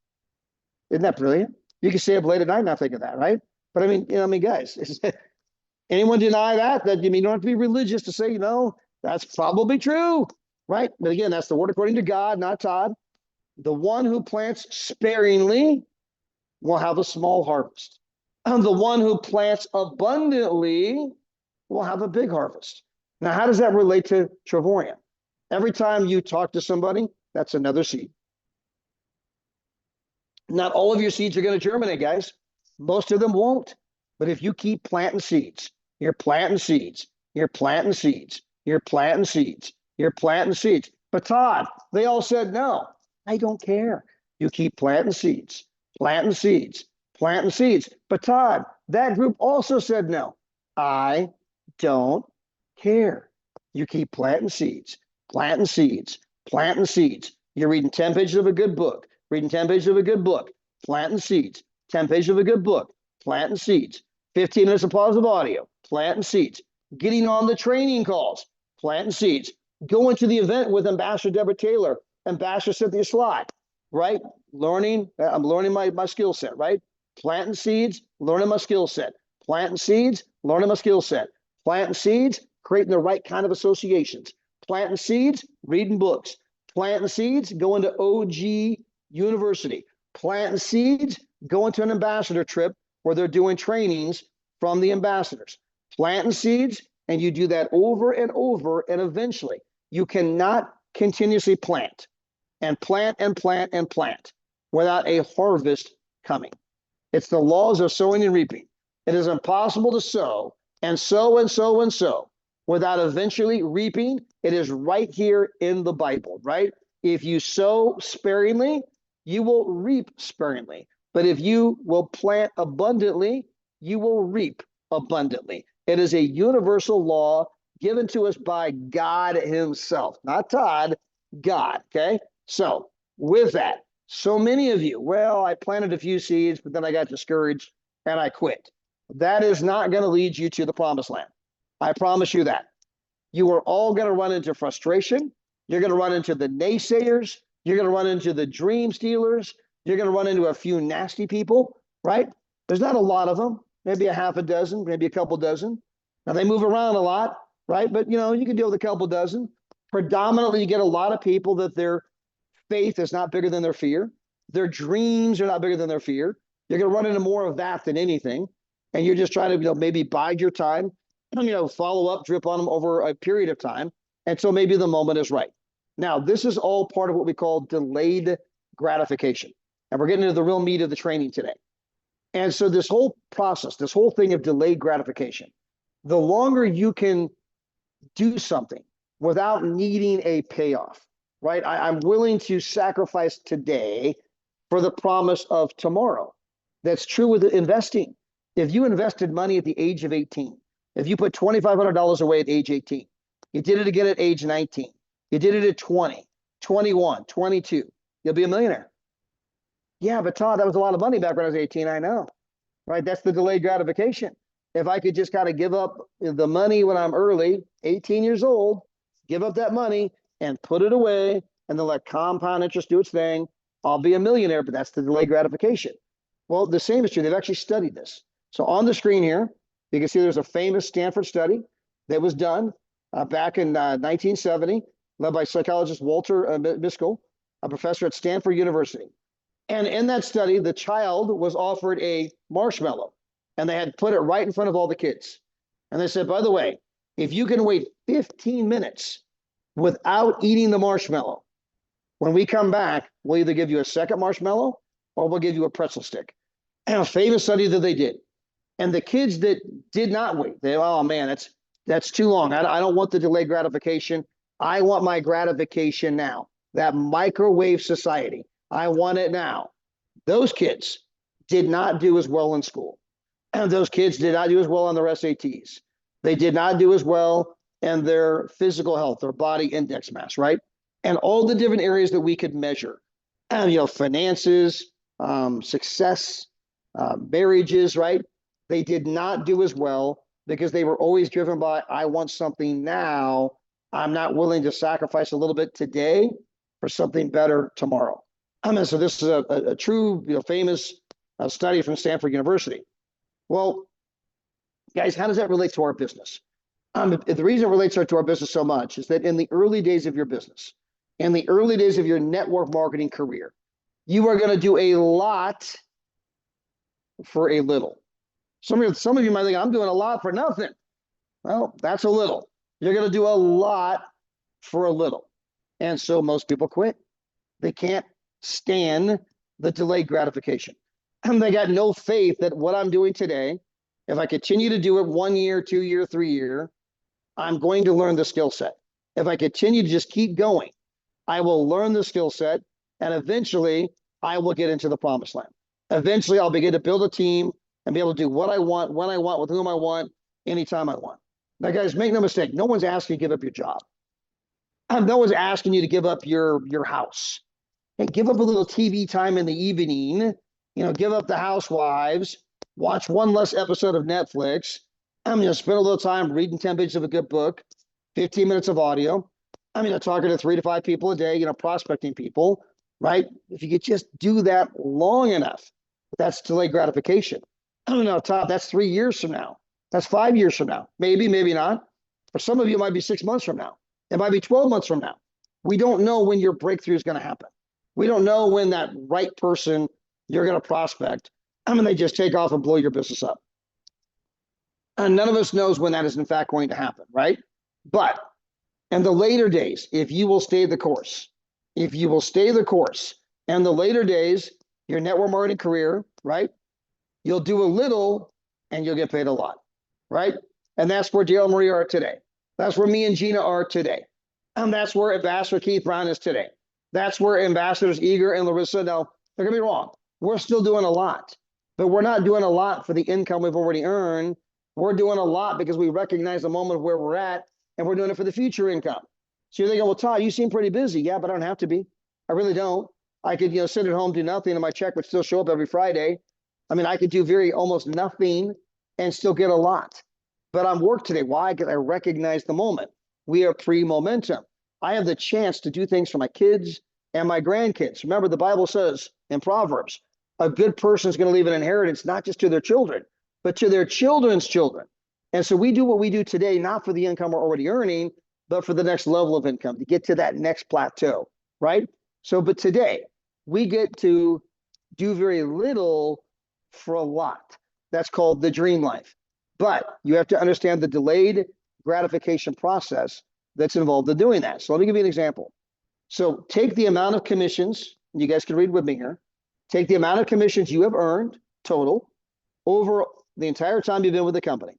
Isn't that brilliant? You can stay up late at night not thinking that, right? But I mean, guys, anyone deny that? That you mean, you don't have to be religious to say, that's probably true, right? But again, that's the word according to God, not Todd. The one who plants sparingly will have a small harvest. And the one who plants abundantly will have a big harvest. Now, how does that relate to Travorium? Every time you talk to somebody, that's another seed. Not all of your seeds are going to germinate, guys. Most of them won't. But if you keep planting seeds, you're planting seeds, you're planting seeds, you're planting seeds, you're planting seeds. But Todd, they all said no. I don't care. You keep planting seeds, planting seeds, planting seeds. But Todd, that group also said no. I don't care. You keep planting seeds, planting seeds, planting seeds. You're reading 10 pages of a good book, reading 10 pages of a good book, planting seeds, 10 pages of a good book, planting seeds, 15 minutes of positive audio, planting seeds, getting on the training calls, planting seeds, going to the event with Ambassador Deborah Taylor, Ambassador Cynthia Sly, right? I'm learning my skill set, right? Planting seeds, learning my skill set, planting seeds, learning my skill set, planting seeds, creating the right kind of associations, planting seeds, reading books, planting seeds, going to OG University, planting seeds, going to an ambassador trip where they're doing trainings from the ambassadors, planting seeds, and you do that over and over, and eventually you cannot continuously plant and plant and plant and plant without a harvest coming. It's the laws of sowing and reaping. It is impossible to sow and sow and sow and sow without eventually reaping. It is right here in the Bible, right? If you sow sparingly, you will reap sparingly. But if you will plant abundantly, you will reap abundantly. It is a universal law given to us by God himself, not Todd, God, okay? So with that, so many of you, well, I planted a few seeds, but then I got discouraged and I quit. That is not going to lead you to the promised land. I promise you that. You are all going to run into frustration. You're going to run into the naysayers. You're going to run into the dream stealers. You're going to run into a few nasty people, right? There's not a lot of them, maybe a half a dozen, maybe a couple dozen. Now they move around a lot, right? But you can deal with a couple dozen. Predominantly, you get a lot of people that their faith is not bigger than their fear. Their dreams are not bigger than their fear. You're going to run into more of that than anything. And you're just trying to, maybe bide your time, follow up, drip on them over a period of time. And so maybe the moment is right. Now, this is all part of what we call delayed gratification. And we're getting into the real meat of the training today. And so this whole process, this whole thing of delayed gratification, the longer you can do something without needing a payoff, right? I'm willing to sacrifice today for the promise of tomorrow. That's true with investing. If you invested money at the age of 18, if you put $2,500 away at age 18, you did it again at age 19, you did it at 20, 21, 22, you'll be a millionaire. Yeah, but Todd, that was a lot of money back when I was 18, I know, right? That's the delayed gratification. If I could just kind of give up the money when I'm early, 18 years old, give up that money and put it away and then let compound interest do its thing, I'll be a millionaire, but that's the delayed gratification. Well, the same is true. They've actually studied this. So on the screen here, you can see there's a famous Stanford study that was done back in 1970, led by psychologist Walter Miskell, a professor at Stanford University. And in that study, the child was offered a marshmallow, and they had put it right in front of all the kids. And they said, by the way, if you can wait 15 minutes without eating the marshmallow, when we come back, we'll either give you a second marshmallow or we'll give you a pretzel stick. And a famous study that they did. And the kids that did not wait, they, oh man, that's too long. I don't want the delayed gratification. I want my gratification now. That microwave society, I want it now. Those kids did not do as well in school. And those kids did not do as well on their SATs. They did not do as well in their physical health, their body index mass, right? And all the different areas that we could measure. And, you know, finances, success, marriages, right? They did not do as well because they were always driven by, I want something now. I'm not willing to sacrifice a little bit today for something better tomorrow. So this is a true, you know, famous study from Stanford University. Well, guys, how does that relate to our business? The reason it relates to our business so much is that in the early days of your business, in the early days of your network marketing career, you are going to do a lot for a little. Some of you might think, I'm doing a lot for nothing. Well, that's a little. You're going to do a lot for a little. And so most people quit. They can't stand the delayed gratification. And they got no faith that what I'm doing today, if I continue to do it 1 year, 2 year, 3 year, I'm going to learn the skill set. If I continue to just keep going, I will learn the skill set, and eventually I will get into the promised land. Eventually I'll begin to build a team and be able to do what I want, when I want, with whom I want, anytime I want. Now, guys, make no mistake. No one's asking you to give up your job. No one's asking you to give up your house. Hey, give up a little TV time in the evening. You know, give up the housewives. Watch one less episode of Netflix. I'm going to spend a little time reading 10 pages of a good book, 15 minutes of audio. I'm going to talking to 3 to 5 people a day, you know, prospecting people, right? If you could just do that long enough, that's delayed gratification. I don't know, Todd, that's 3 years from now. That's 5 years from now. Maybe, maybe not. For some of you, it might be 6 months from now. It might be 12 months from now. We don't know when your breakthrough is going to happen. We don't know when that right person you're going to prospect, they just take off and blow your business up. And none of us knows when that is in fact going to happen, right? But in the later days, if you will stay the course, in the later days, your network marketing career, right? You'll do a little and you'll get paid a lot, right? And that's where Dale and Marie are today. That's where me and Gina are today. And that's where Ambassador Keith Brown is today. That's where Ambassadors Eager and Larissa, now, don't get me wrong, we're still doing a lot, but we're not doing a lot for the income we've already earned. We're doing a lot because we recognize the moment of where we're at, and we're doing it for the future income. So you're thinking, well, Todd, you seem pretty busy. Yeah, but I don't have to be. I really don't. I could, you know, sit at home, do nothing, and my check would still show up every Friday. I mean, I could do almost nothing and still get a lot. But I'm work today. Why? Because I recognize the moment. We are pre-momentum. I have the chance to do things for my kids and my grandkids. Remember, the Bible says in Proverbs, a good person is going to leave an inheritance, not just to their children, but to their children's children. And so we do what we do today, not for the income we're already earning, but for the next level of income, to get to that next plateau, right? So, but today, we get to do very little for a lot. That's called the dream life. But you have to understand the delayed gratification process that's involved in doing that. So let me give you an example. So take the amount of commissions, you guys can read with me here. Take the amount of commissions you have earned total over the entire time you've been with the company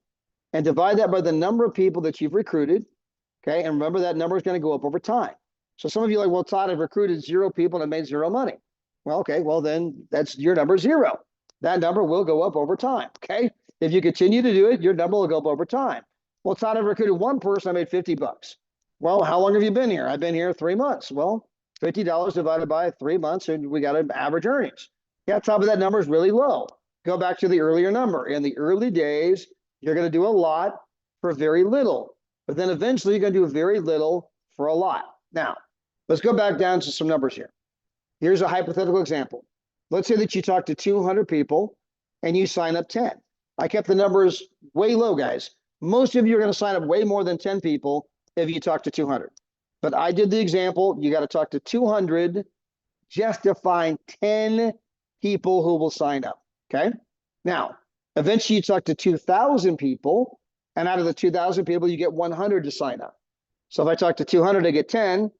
and divide that by the number of people that you've recruited. Okay. And remember that number is going to go up over time. So some of you are like, well, Todd, I've recruited 0 people and I made 0 money. Well, okay. Well, then that's your number 0. That number will go up over time. Okay. If you continue to do it, your number will go up over time. Well, Todd, I've recruited 1 person. I made $50. Well, how long have you been here? I've been here 3 months. Well, $50 divided by 3 months, and we got an average earnings. Yeah, top of that number is really low. Go back to the earlier number. In the early days, you're going to do a lot for very little, but then eventually you're going to do very little for a lot. Now, let's go back down to some numbers here. Here's a hypothetical example. Let's say that you talk to 200 people and you sign up 10. I kept the numbers way low, guys. Most of you are going to sign up way more than 10 people if you talk to 200. But I did the example. You got to talk to 200 just to find 10 people who will sign up. Okay. Now, eventually you talk to 2,000 people, and out of the 2,000 people, you get 100 to sign up. So if I talk to 200, I get 10.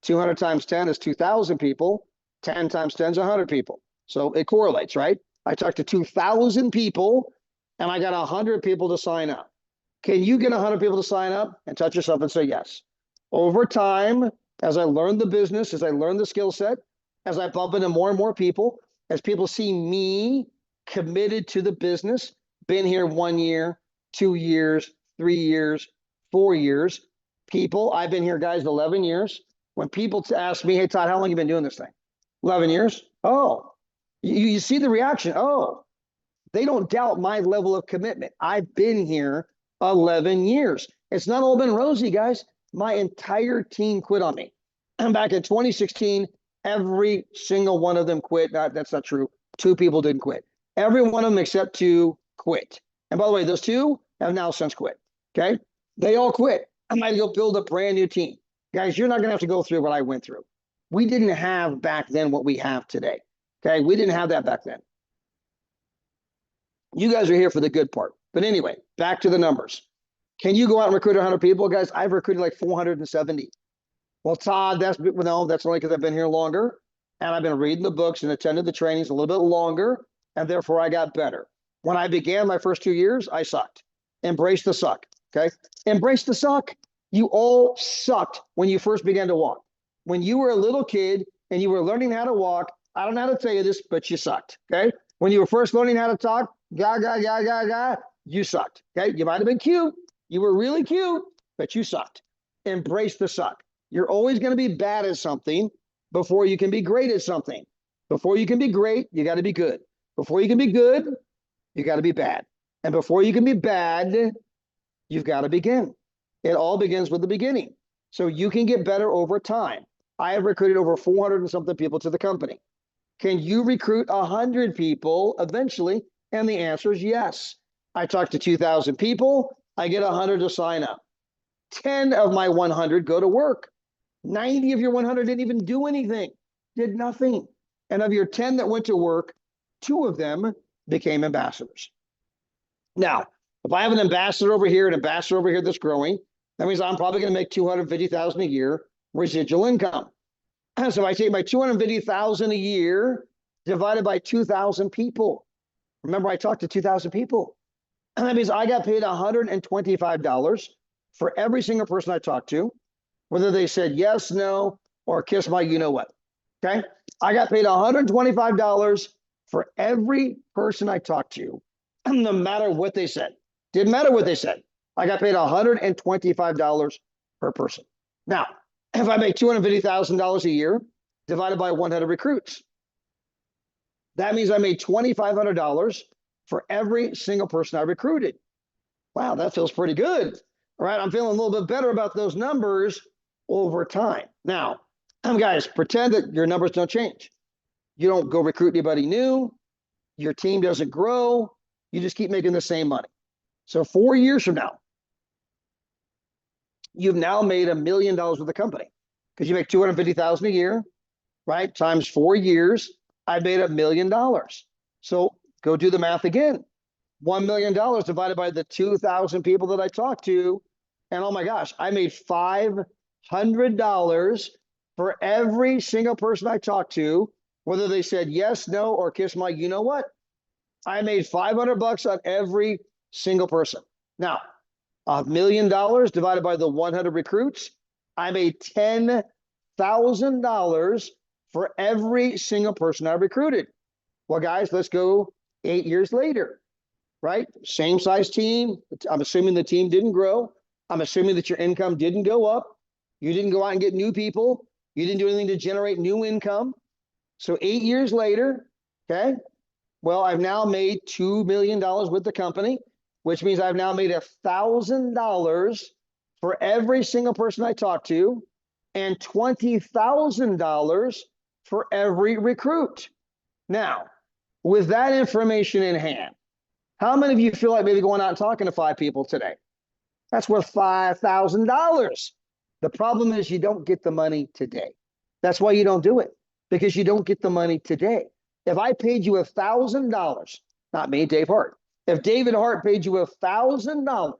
200 times 10 is 2,000 people. 10 times 10 is 100 people. So it correlates, right? I talk to 2,000 people and I got 100 people to sign up. Can you get 100 people to sign up? And touch yourself and say yes. Over time, as I learn the business, as I learn the skill set, as I bump into more and more people, as people see me committed to the business, been here 1 year, 2 years, 3 years, 4 years. People, I've been here, guys, 11 years. When people ask me, hey, Todd, how long you been doing this thing? 11 years. Oh, you see the reaction. Oh, they don't doubt my level of commitment. I've been here 11 years. It's not all been rosy, guys. My entire team quit on me. And back in 2016, every single one of them quit. That's not true. 2 people didn't quit. Every one of them except 2 quit. And by the way, those 2 have now since quit. Okay. They all quit. I might go build a brand new team. Guys, you're not going to have to go through what I went through. We didn't have back then what we have today. Okay. We didn't have that back then. You guys are here for the good part. But anyway, back to the numbers. Can you go out and recruit 100 people? Guys, I've recruited like 470. Well, Todd, that's only because I've been here longer. And I've been reading the books and attended the trainings a little bit longer. And therefore, I got better. When I began my first 2 years, I sucked. Embrace the suck. Okay. Embrace the suck. You all sucked when you first began to walk. When you were a little kid and you were learning how to walk, I don't know how to tell you this, but you sucked. Okay. When you were first learning how to talk, you sucked. Okay. You might have been cute. You were really cute, but you sucked. Embrace the suck. You're always going to be bad at something before you can be great at something. Before you can be great, you got to be good. Before you can be good, you got to be bad. And before you can be bad, you've got to begin. It all begins with the beginning. So you can get better over time. I have recruited over 400 and something people to the company. Can you recruit 100 people eventually? And the answer is yes. I talked to 2,000 people. I get 100 to sign up. 10 of my 100 go to work. 90 of your 100 didn't even do anything, did nothing. And of your 10 that went to work, 2 of them became ambassadors. Now, if I have an ambassador over here, an ambassador over here that's growing, that means I'm probably going to make $250,000 a year residual income. So if I take my $250,000 a year divided by 2,000 people. Remember, I talked to 2,000 people. And that means I got paid $125 for every single person I talked to, whether they said yes, no, or kiss my you-know-what. Okay? I got paid $125 for every person I talked to, no matter what they said. Didn't matter what they said. I got paid $125 per person. Now, if I make $250,000 a year divided by 100 recruits, that means I made $2,500 for every single person I recruited. Wow, that feels pretty good. All right, I'm feeling a little bit better about those numbers over time. Now, guys, pretend that your numbers don't change. You don't go recruit anybody new. Your team doesn't grow. You just keep making the same money. So 4 years from now, you've now made $1 million with the company because you make $250,000 a year, right? Times 4 years, I made $1 million. So go do the math again. $1 million divided by the 2,000 people that I talked to. And oh my gosh, I made $500 for every single person I talked to, whether they said yes, no, or kiss my you-know-what. I made $500 on every single person. Now, $1 million divided by the 100 recruits, I made $10,000 for every single person I recruited. Well, guys, let's go 8 years later, right? Same size team. I'm assuming the team didn't grow. I'm assuming that your income didn't go up. You didn't go out and get new people. You didn't do anything to generate new income. So 8 years later, okay, well, I've now made $2 million with the company, which means I've now made $1,000 for every single person I talked to and $20,000 for every recruit. Now, with that information in hand, how many of you feel like maybe going out and talking to 5 people today? That's worth $5,000. The problem is you don't get the money today. That's why you don't do it, because you don't get the money today. If I paid you $1,000, not me, Dave Hart. If David Hart paid you $1,000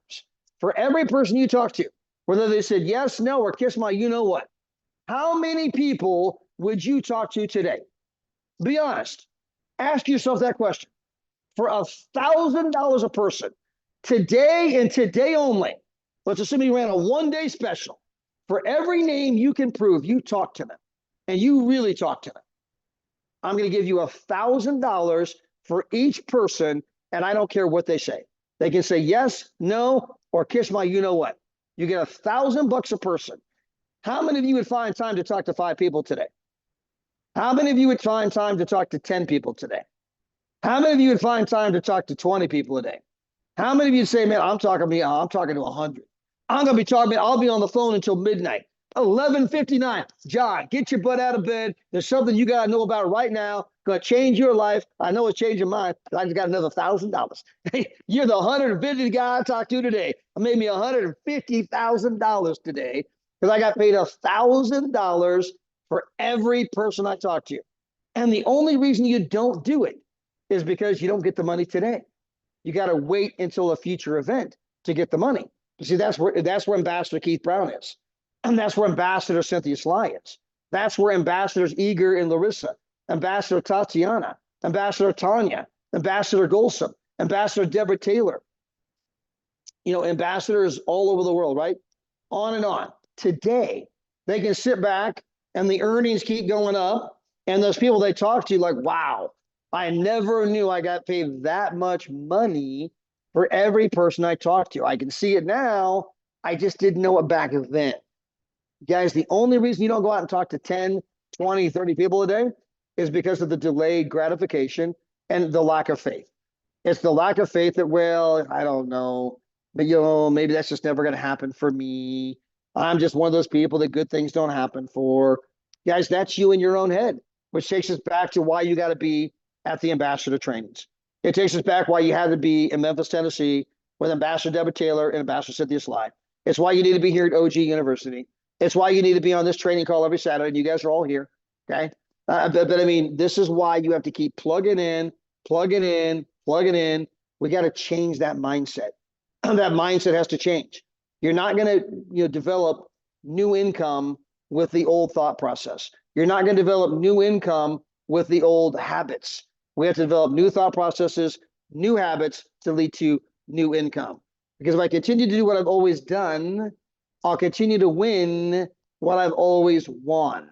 for every person you talked to, whether they said yes, no, or kiss my you-know-what, how many people would you talk to today? Be honest. Ask yourself that question. for $1,000 a person today and today only. Let's assume you ran a 1-day special. For every name you can prove, you talk to them and you really talk to them. I'm going to give you $1,000 for each person, and I don't care what they say. They can say yes, no, or kiss my you know what. You get $1,000 a person. How many of you would find time to talk to 5 people today? How many of you would find time to talk to 10 people today? How many of you would find time to talk to 20 people a day? How many of you say, man, I'm talking to 100. I'm going to be talking, I'll be on the phone until midnight. 11:59. John, get your butt out of bed. There's something you got to know about right now. Going to change your life. I know it's changing mine. I just got another $1,000. Hey, you're the 150 guy I talked to today. I made me $150,000 today because I got paid $1,000 for every person I talk to. And the only reason you don't do it is because you don't get the money today. You got to wait until a future event to get the money. You see, that's where Ambassador Keith Brown is. And that's where Ambassador Cynthia Sly is. That's where Ambassadors Eager and Larissa, Ambassador Tatiana, Ambassador Tanya, Ambassador Golsum, Ambassador Deborah Taylor, ambassadors all over the world, right? On and on. Today, they can sit back and the earnings keep going up. And those people they talk to, like, wow, I never knew I got paid that much money for every person I talked to. I can see it now. I just didn't know it back then. Guys, the only reason you don't go out and talk to 10, 20, 30 people a day is because of the delayed gratification and the lack of faith. It's the lack of faith that, well, I don't know, but maybe that's just never going to happen for me. I'm just one of those people that good things don't happen for. Guys, that's you in your own head, which takes us back to why you got to be at the ambassador trainings. It takes us back why you had to be in Memphis, Tennessee with Ambassador Deborah Taylor and Ambassador Cynthia Sly. It's why you need to be here at OG University. It's why you need to be on this training call every Saturday, and you guys are all here, okay? But I mean, this is why you have to keep plugging in. We got to change that mindset. That mindset has to change. You're not going to develop new income with the old thought process. You're not going to develop new income with the old habits. We have to develop new thought processes, new habits to lead to new income. Because if I continue to do what I've always done, I'll continue to win what I've always won.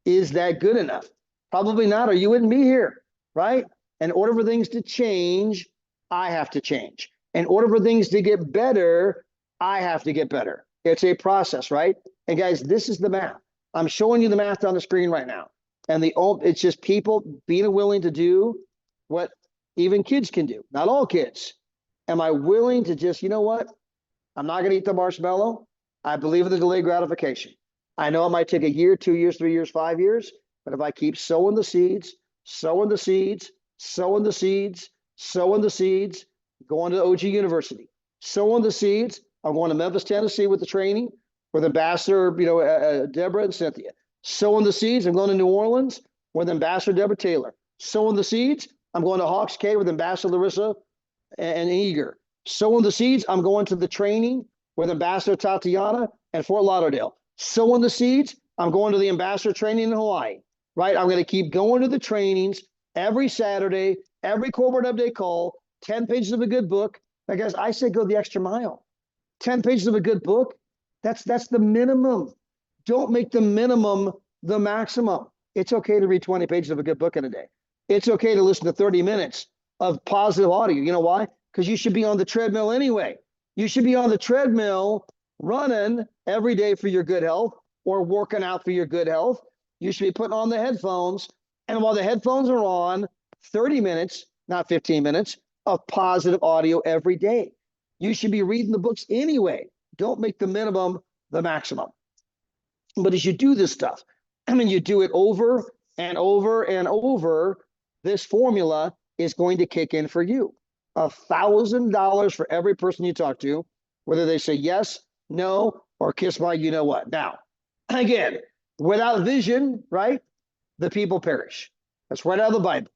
Is that good enough? Probably not, or you wouldn't be here, right? In order for things to change, I have to change. In order for things to get better, I have to get better. It's a process, right? And guys, this is the math. I'm showing you the math on the screen right now. And it's just people being willing to do what even kids can do. Not all kids. Am I willing to just, you know what? I'm not going to eat the marshmallow. I believe in the delayed gratification. I know it might take a year, 2 years, 3 years, 5 years, but if I keep sowing the seeds, going to OG University, sowing the seeds, I'm going to Memphis, Tennessee with the training with Ambassador, Deborah and Cynthia. Sowing the seeds, I'm going to New Orleans with Ambassador Deborah Taylor. Sowing the seeds, I'm going to Hawks Cave with Ambassador Larissa and Eager. Sowing the seeds, I'm going to the training with Ambassador Tatiana and Fort Lauderdale. Sowing the seeds, I'm going to the ambassador training in Hawaii, right? I'm going to keep going to the trainings every Saturday, every corporate update call, 10 pages of a good book. Now, guys, I say go the extra mile. 10 pages of a good book, that's the minimum. Don't make the minimum the maximum. It's okay to read 20 pages of a good book in a day. It's okay to listen to 30 minutes of positive audio. You know why? Because you should be on the treadmill anyway. You should be on the treadmill running every day for your good health or working out for your good health. You should be putting on the headphones. And while the headphones are on, 30 minutes, not 15 minutes, of positive audio every day. You should be reading the books anyway. Don't make the minimum the maximum. But as you do this stuff, you do it over and over and over, this formula is going to kick in for you. $1,000 for every person you talk to, whether they say yes, no, or kiss my you know what. Now, again, without vision, right, the people perish. That's right out of the Bible.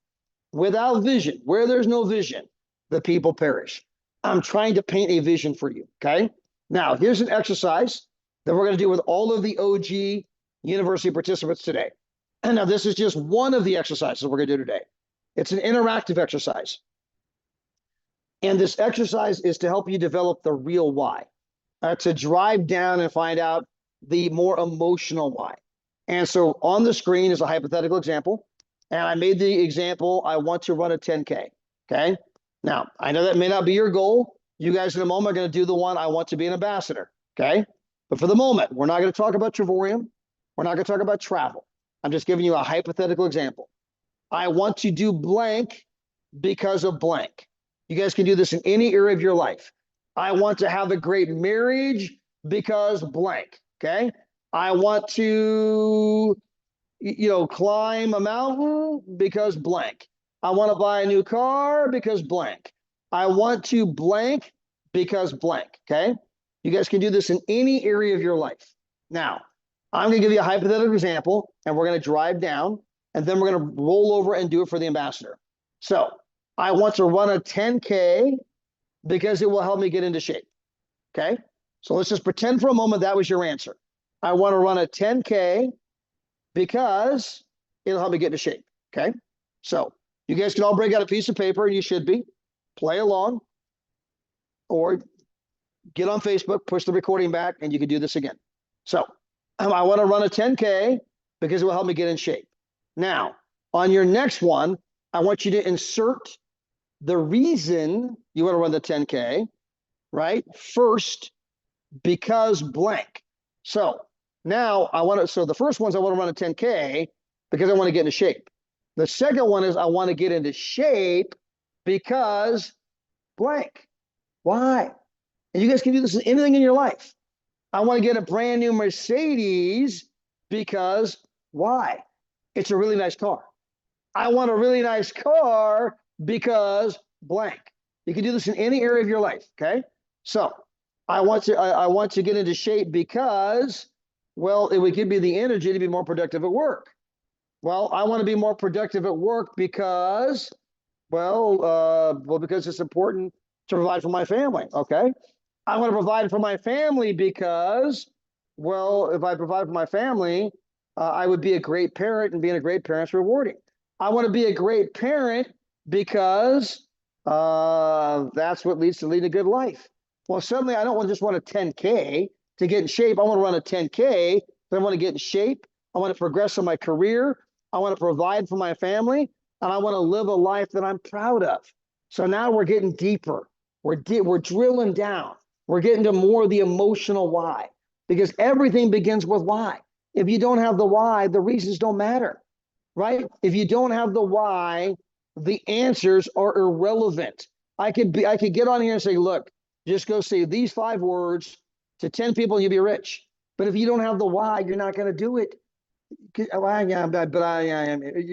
Without vision, where there's no vision, the people perish. I'm trying to paint a vision for you, okay? Now, here's an exercise that we're going to do with all of the OG University participants today. And now this is just one of the exercises we're going to do today. It's an interactive exercise. And this exercise is to help you develop the real why, to drive down and find out the more emotional why. And so on the screen is a hypothetical example. And I made the example, I want to run a 10K. Okay. Now, I know that may not be your goal. You guys in a moment are going to do the one, I want to be an ambassador. Okay. But for the moment, we're not going to talk about Travorium. We're not going to talk about travel. I'm just giving you a hypothetical example. I want to do blank because of blank. You guys can do this in any area of your life. I want to have a great marriage because blank. Okay. I want to, climb a mountain because blank. I want to buy a new car because blank. I want to blank because blank. Okay. You guys can do this in any area of your life. Now, I'm going to give you a hypothetical example, and we're going to drive down, and then we're going to roll over and do it for the ambassador. So I want to run a 10K because it will help me get into shape. Okay. So let's just pretend for a moment that was your answer. I want to run a 10K because it'll help me get into shape. Okay. So you guys can all break out a piece of paper, and you should be. Play along. Or get on Facebook, push the recording back, and you can do this again. So I want to run a 10K because it will help me get in shape. Now, on your next one, I want you to insert the reason you want to run the 10K, right? First, because blank. So now so the first one's I want to run a 10K because I want to get into shape. The second one is I want to get into shape because blank. Why? And you guys can do this in anything in your life. I want to get a brand new Mercedes because why? It's a really nice car. I want a really nice car because blank. You can do this in any area of your life. Okay. So I want to get into shape because, well, it would give me the energy to be more productive at work. Well, I want to be more productive at work because, because it's important to provide for my family. Okay. I want to provide for my family because, if I provide for my family, I would be a great parent, and being a great parent is rewarding. I want to be a great parent because that's what leads to leading a good life. Well, suddenly I don't just want a 10K to get in shape. I want to run a 10K, but I want to get in shape. I want to progress in my career. I want to provide for my family, and I want to live a life that I'm proud of. So now we're getting deeper. We're drilling down. We're getting to more of the emotional why, because everything begins with why. If you don't have the why, the reasons don't matter, right? If you don't have the why, the answers are irrelevant. I could get on here and say, look, just go say these 5 words to 10 people and you'll be rich. But if you don't have the why, you're not going to do it. You're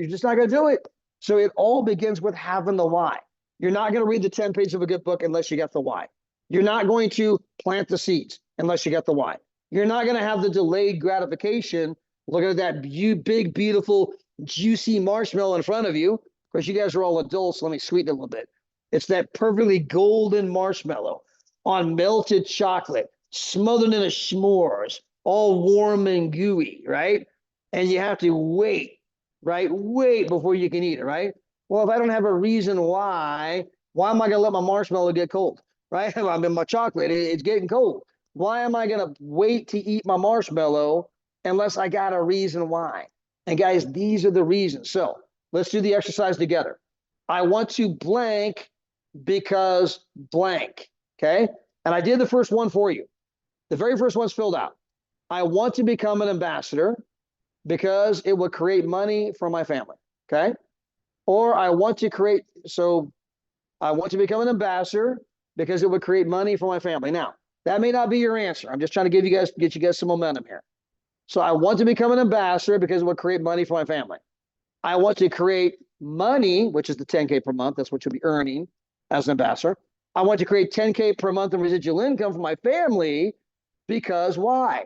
just not going to do it. So it all begins with having the why. You're not going to read the 10 pages of a good book unless you get the why. You're not going to plant the seeds unless you get the why. You're not going to have the delayed gratification looking at that big, beautiful, juicy marshmallow in front of you. Of course, you guys are all adults. So let me sweeten it a little bit. It's that perfectly golden marshmallow on melted chocolate, smothered in a s'mores, all warm and gooey, right? And you have to wait, right? Wait before you can eat it, right? Well, if I don't have a reason why am I going to let my marshmallow get cold, right? I mean, my chocolate, it's getting cold. Why am I going to wait to eat my marshmallow unless I got a reason why? And guys, these are the reasons. So let's do the exercise together. I want to blank because blank, okay? And I did the first one for you. The very first one's filled out. I want to become an ambassador because it will create money for my family, okay? Or I want to become an ambassador because it would create money for my family. Now, that may not be your answer. I'm just trying to get you guys some momentum here. So I want to become an ambassador because it would create money for my family. I want to create money, which is the 10K per month. That's what you'll be earning as an ambassador. I want to create 10K per month in residual income for my family because why?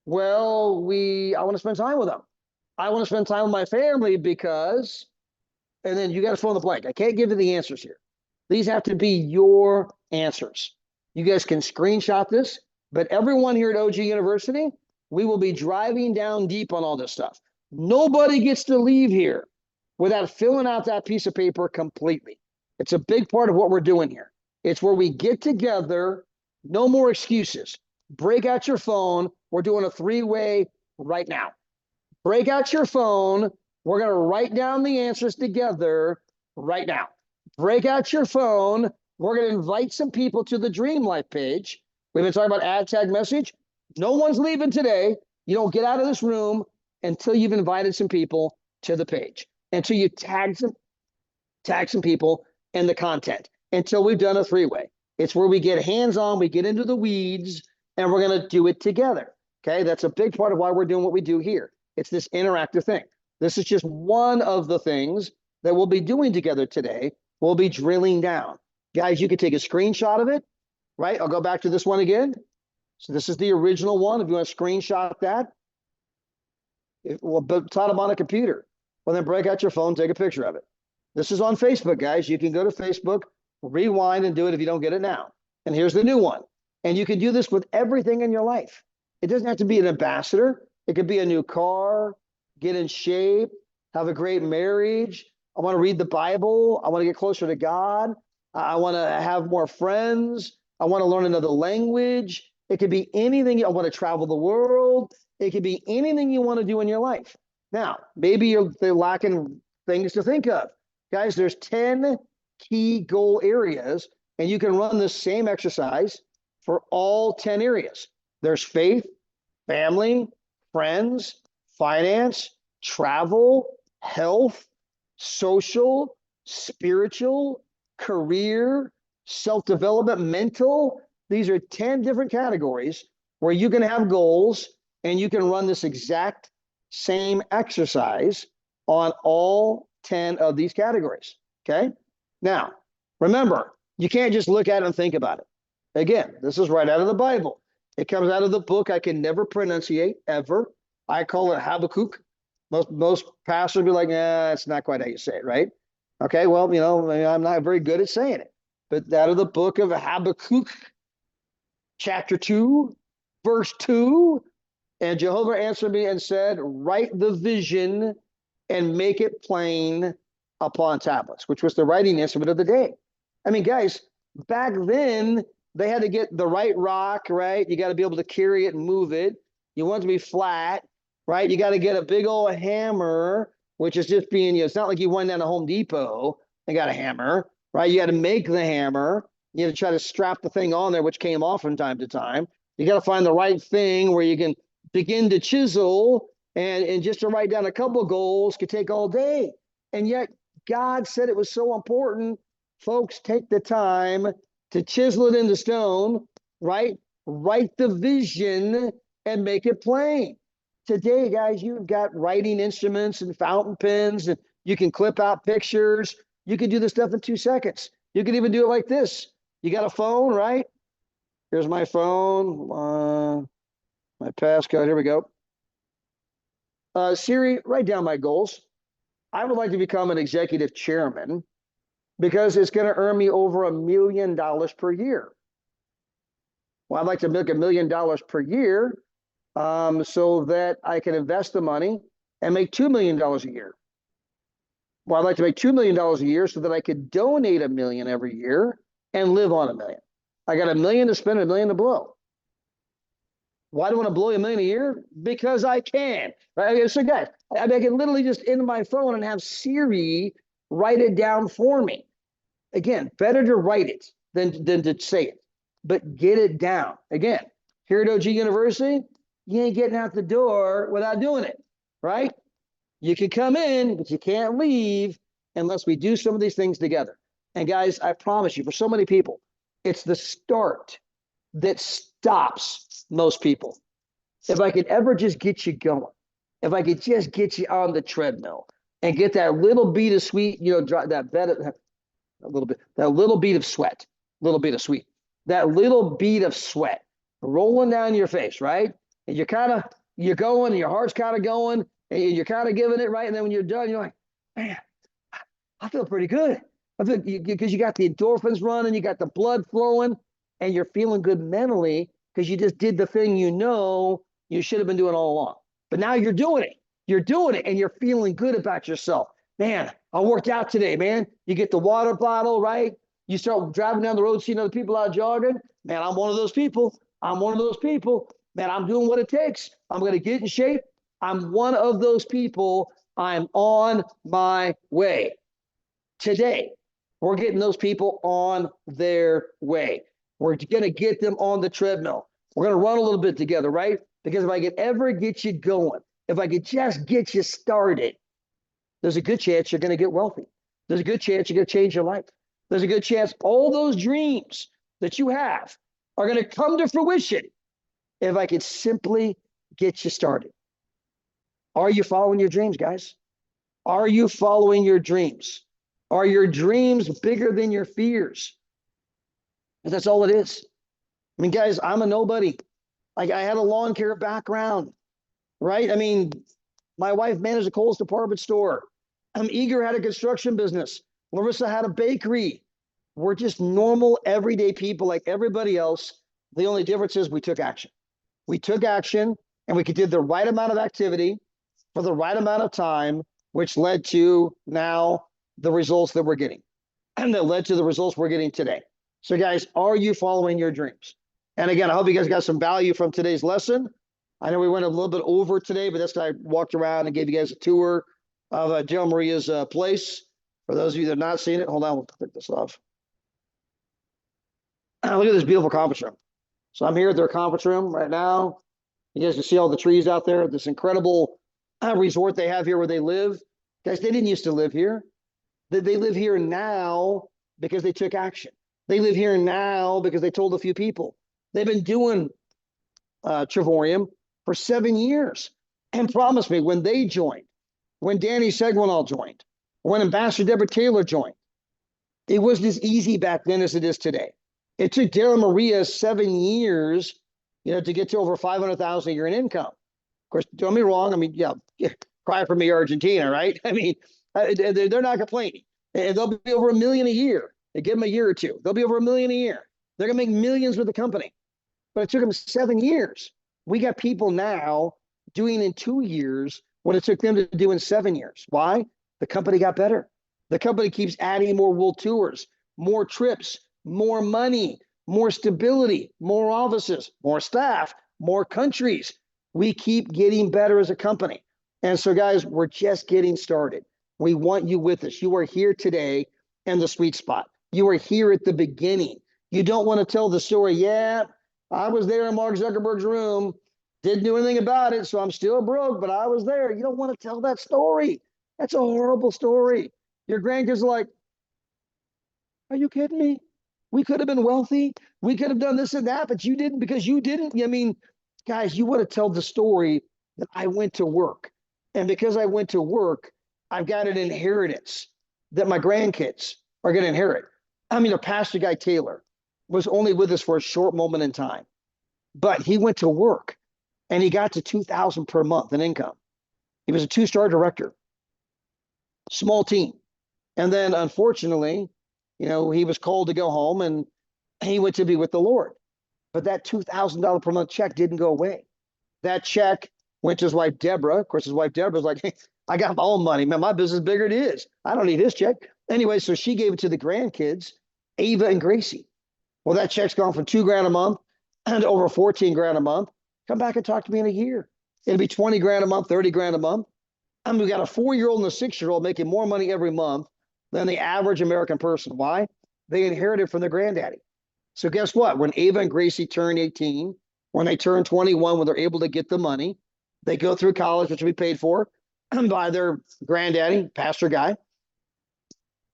Well, I want to spend time with them. I want to spend time with my family because, and then you got to fill in the blank. I can't give you the answers here. These have to be your answers. You guys can screenshot this, but everyone here at OG University, we will be driving down deep on all this stuff. Nobody gets to leave here without filling out that piece of paper completely. It's a big part of what we're doing here. It's where we get together, no more excuses. Break out your phone. We're doing a 3-way right now. Break out your phone. We're going to write down the answers together right now. Break out your phone. We're going to invite some people to the Dream Life page. We've been talking about ad tag message. No one's leaving today. You don't get out of this room until you've invited some people to the page, until you tag some people in the content, until we've done a 3-way. It's where we get hands-on, we get into the weeds, and we're going to do it together. Okay, that's a big part of why we're doing what we do here. It's this interactive thing. This is just one of the things that we'll be doing together today. We'll be drilling down. Guys, you can take a screenshot of it, right? I'll go back to this one again. So this is the original one. If you want to screenshot that, it's on a computer. Well, then break out your phone, take a picture of it. This is on Facebook, guys. You can go to Facebook, rewind and do it if you don't get it now. And here's the new one. And you can do this with everything in your life. It doesn't have to be an ambassador. It could be a new car, get in shape, have a great marriage. I want to read the Bible. I want to get closer to God. I want to have more friends. I want to learn another language. It could be anything. I want to travel the world. It could be anything you want to do in your life. Now, maybe they're lacking things to think of. Guys, there's 10 key goal areas, and you can run the same exercise for all 10 areas. There's faith, family, friends, finance, travel, health, social, spiritual, career, self-development, mental. These are 10 different categories where you can have goals and you can run this exact same exercise on all 10 of these categories. Okay. Now, remember, you can't just look at it and think about it. Again, this is right out of the Bible. It comes out of the book I can never pronunciate ever. I call it Habakkuk. Most pastors be like, it's not quite how you say it, right? Okay, well, I'm not very good at saying it. But out of the book of Habakkuk, chapter 2, verse 2, and Jehovah answered me and said, write the vision and make it plain upon tablets, which was the writing instrument of the day. I mean, guys, back then, they had to get the right rock, right? You got to be able to carry it and move it. You want it to be flat, right? You got to get a big old hammer, which is just being, it's not like you went down to Home Depot and got a hammer, right? You got to make the hammer. You got to try to strap the thing on there, which came off from time to time. You got to find the right thing where you can begin to chisel, and just to write down a couple of goals could take all day. And yet God said it was so important. Folks, take the time to chisel it into stone, right? Write the vision and make it plain. Today, guys, you've got writing instruments and fountain pens, and you can clip out pictures. You can do this stuff in 2 seconds. You can even do it like this. You got a phone, right? Here's my phone, my passcode. Here we go. Siri, write down my goals. I would like to become an executive chairman because it's going to earn me over $1 million per year. Well, I'd like to make $1 million per year so that I can invest the money and make $2 million a year. Well, I'd like to make $2 million a year so that I could donate $1 million every year and live on $1 million. I got $1 million to spend, $1 million to blow. Why do I want to blow $1 million a year? Because I can. Right? So guys, I can literally just in my phone and have Siri write it down for me. Again, better to write it than to say it, but get it down. Again, here at OG University, you ain't getting out the door without doing it, right? You can come in, but you can't leave unless we do some of these things together. And guys, I promise you, for so many people, it's the start that stops most people. If I could ever just get you going, if I could just get you on the treadmill and get that little bead of sweet, that little bead of sweat, that little bead of sweat rolling down your face, right? And you're going, and your heart's kind of going, and you're kind of giving it, right? And then when you're done, you're like, man, I feel pretty good. I feel because you got the endorphins running, you got the blood flowing, and you're feeling good mentally because you just did the thing you should have been doing all along. But now you're doing it. You're doing it, and you're feeling good about yourself. Man, I worked out today, man. You get the water bottle, right? You start driving down the road, seeing other people out jogging. Man, I'm one of those people. I'm one of those people. Man, I'm doing what it takes. I'm going to get in shape. I'm one of those people. I'm on my way. Today, we're getting those people on their way. We're going to get them on the treadmill. We're going to run a little bit together, right? Because if I could ever get you going, if I could just get you started, there's a good chance you're going to get wealthy. There's a good chance you're going to change your life. There's a good chance all those dreams that you have are going to come to fruition if I could simply get you started. Are you following your dreams, guys? Are you following your dreams? Are your dreams bigger than your fears? And that's all it is. I mean, guys, I'm a nobody. Like, I had a lawn care background, right? I mean, my wife managed a Kohl's department store. Eager had a construction business. Larissa had a bakery. We're just normal, everyday people like everybody else. The only difference is we took action. We took action and we did the right amount of activity for the right amount of time, which led to now the results that we're getting. And that led to the results we're getting today. So guys, are you following your dreams? And again, I hope you guys got some value from today's lesson. I know we went a little bit over today, but that's why I walked around and gave you guys a tour of Jill Maria's place. For those of you that have not seen it, hold on, we'll click this off. Look at this beautiful conference room. So I'm here at their conference room right now. You guys can see all the trees out there, this incredible resort they have here where they live. Guys, they didn't used to live here. They live here now because they took action. They live here now because they told a few people. They've been doing Travorium for 7 years and promised me when they joined, when Danny Seguinal joined, when Ambassador Deborah Taylor joined, it wasn't as easy back then as it is today. It took Dara Maria 7 years, to get to over 500,000 a year in income. Of course, don't get me wrong. I mean, yeah, cry for me, Argentina, right? I mean, they're not complaining. And they'll be over $1 million a year. They give them a year or two. They'll be over $1 million a year. They're going to make millions with the company. But it took them 7 years. We got people now doing in 2 years what it took them to do in 7 years. Why? The company got better. The company keeps adding more world tours, more trips, more money, more stability, more offices, more staff, more countries. We keep getting better as a company. And so, guys, we're just getting started. We want you with us. You are here today in the sweet spot. You are here at the beginning. You don't want to tell the story, yeah, I was there in Mark Zuckerberg's room, didn't do anything about it, so I'm still broke, but I was there. You don't want to tell that story. That's a horrible story. Your grandkids are like, are you kidding me? We could have been wealthy. We could have done this and that, but you didn't because you didn't. I mean, guys, you want to tell the story that I went to work. And because I went to work, I've got an inheritance that my grandkids are going to inherit. I mean, Pastor Guy Taylor was only with us for a short moment in time, but he went to work and he got to $2,000 per month in income. He was a 2-star director, small team. And then unfortunately, he was called to go home and he went to be with the Lord. But that $2,000 per month check didn't go away. That check went to his wife, Deborah. Of course, his wife, Deborah, was like, hey, I got my own money. Man, my business is bigger than it is. I don't need his check. Anyway, so she gave it to the grandkids, Ava and Gracie. Well, that check's gone from $2,000 a month to over $14,000 a month. Come back and talk to me in a year. It'll be $20,000 a month, $30,000 a month. And we got a 4-year-old and a 6-year-old making more money every month than the average American person. Why? They inherited from their granddaddy. So guess what? When Ava and Gracie turn 18, when they turn 21, when they're able to get the money, they go through college, which will be paid for by their granddaddy, Pastor Guy.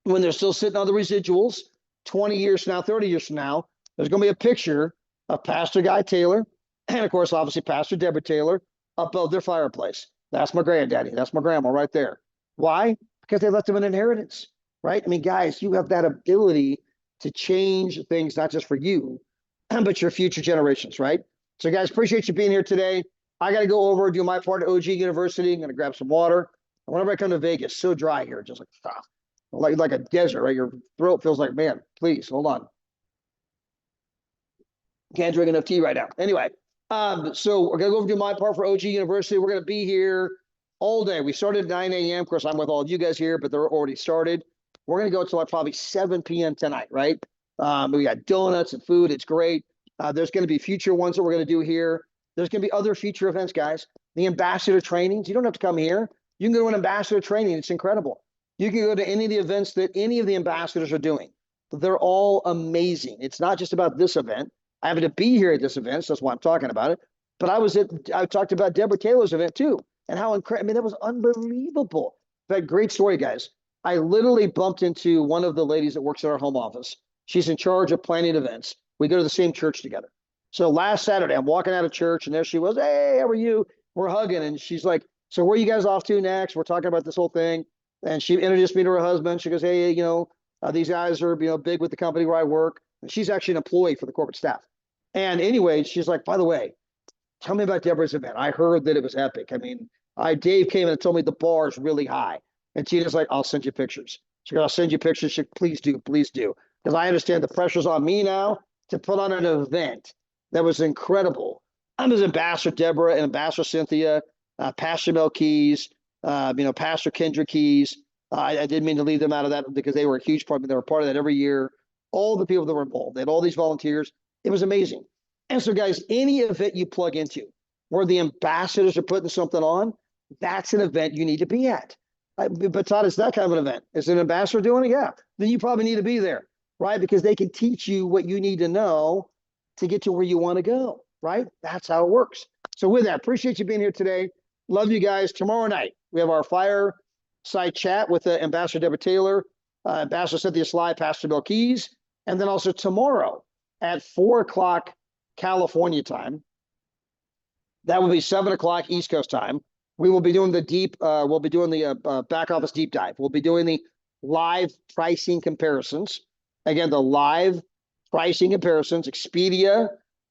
When they're still sitting on the residuals, 20 years from now, 30 years from now, there's going to be a picture of Pastor Guy Taylor and, of course, obviously Pastor Deborah Taylor up above their fireplace. That's my granddaddy. That's my grandma right there. Why? Because they left them an inheritance, right? I mean, guys, you have that ability to change things, not just for you, but your future generations, right? So, guys, appreciate you being here today. I got to go over, do my part at OG University. I'm going to grab some water. And whenever I come to Vegas, so dry here, just like a desert, right? Your throat feels like, man, please, hold on. Can't drink enough tea right now. Anyway, so we're going to go over do my part for OG University. We're going to be here all day. We started at 9 a.m. Of course, I'm with all of you guys here, but they're already started. We're going to go until like probably 7 p.m. tonight, right? We got donuts and food. It's great. There's going to be future ones that we're going to do here. There's going to be other future events, guys. The ambassador trainings. You don't have to come here. You can go to an ambassador training. It's incredible. You can go to any of the events that any of the ambassadors are doing. They're all amazing. It's not just about this event. I happen to be here at this event, so that's why I'm talking about it. But I talked about Deborah Taylor's event too, and how incredible. I mean, that was unbelievable. But great story, guys. I literally bumped into one of the ladies that works at our home office. She's in charge of planning events. We go to the same church together. So last Saturday, I'm walking out of church, and there she was. Hey, how are you? We're hugging, and she's like, so where are you guys off to next? We're talking about this whole thing. And she introduced me to her husband. She goes, hey, these guys are, big with the company where I work. And she's actually an employee for the corporate staff. And anyway, she's like, by the way, tell me about Deborah's event. I heard that it was epic. I mean, Dave came in and told me the bar is really high. And Tina's like, I'll send you pictures. She goes, I'll send you pictures. She goes, please do. Because I understand the pressure's on me now to put on an event that was incredible. I'm as Ambassador Deborah and Ambassador Cynthia, Pastor Mel Keys, Pastor Kendra Keys. I didn't mean to leave them out of that because they were a huge part. They were part of that every year. All the people that were involved, they had all these volunteers. It was amazing. And so, guys, any event you plug into where the ambassadors are putting something on, that's an event you need to be at. But Todd, it's that kind of an event. Is an ambassador doing it? Yeah. Then you probably need to be there, right? Because they can teach you what you need to know to get to where you want to go, right? That's how it works. So with that, appreciate you being here today. Love you guys. Tomorrow night, we have our fireside chat with Ambassador Deborah Taylor, Ambassador Cynthia Sly, Pastor Bill Keys, and then also tomorrow at 4 o'clock California time. That will be 7 o'clock East Coast time. We will be doing the back office deep dive. We'll be doing the live pricing comparisons. Again, the live pricing comparisons, Expedia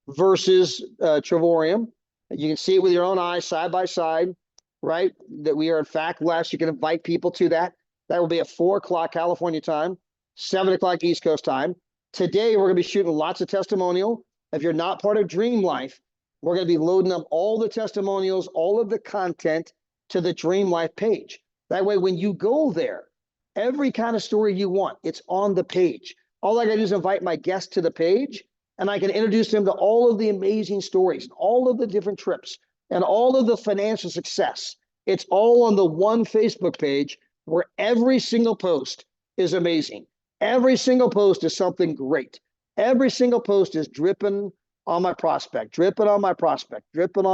versus Travorium. You can see it with your own eyes, side by side, right? That we are in fact less. You can invite people to that. That will be at 4 o'clock California time, 7 o'clock East Coast time. Today, we're going to be shooting lots of testimonial. If you're not part of Dream Life, we're going to be loading up all the testimonials, all of the content to the Dream Life page. That way, when you go there, every kind of story you want, it's on the page. All I got to do is invite my guests to the page, and I can introduce them to all of the amazing stories, all of the different trips, and all of the financial success. It's all on the one Facebook page where every single post is amazing. Every single post is something great. Every single post is dripping on my prospect, dripping on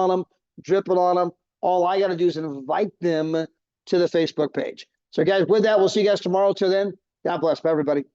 them. All I got to do is invite them to the Facebook page. So guys, with that, we'll see you guys tomorrow. Till then, God bless everybody.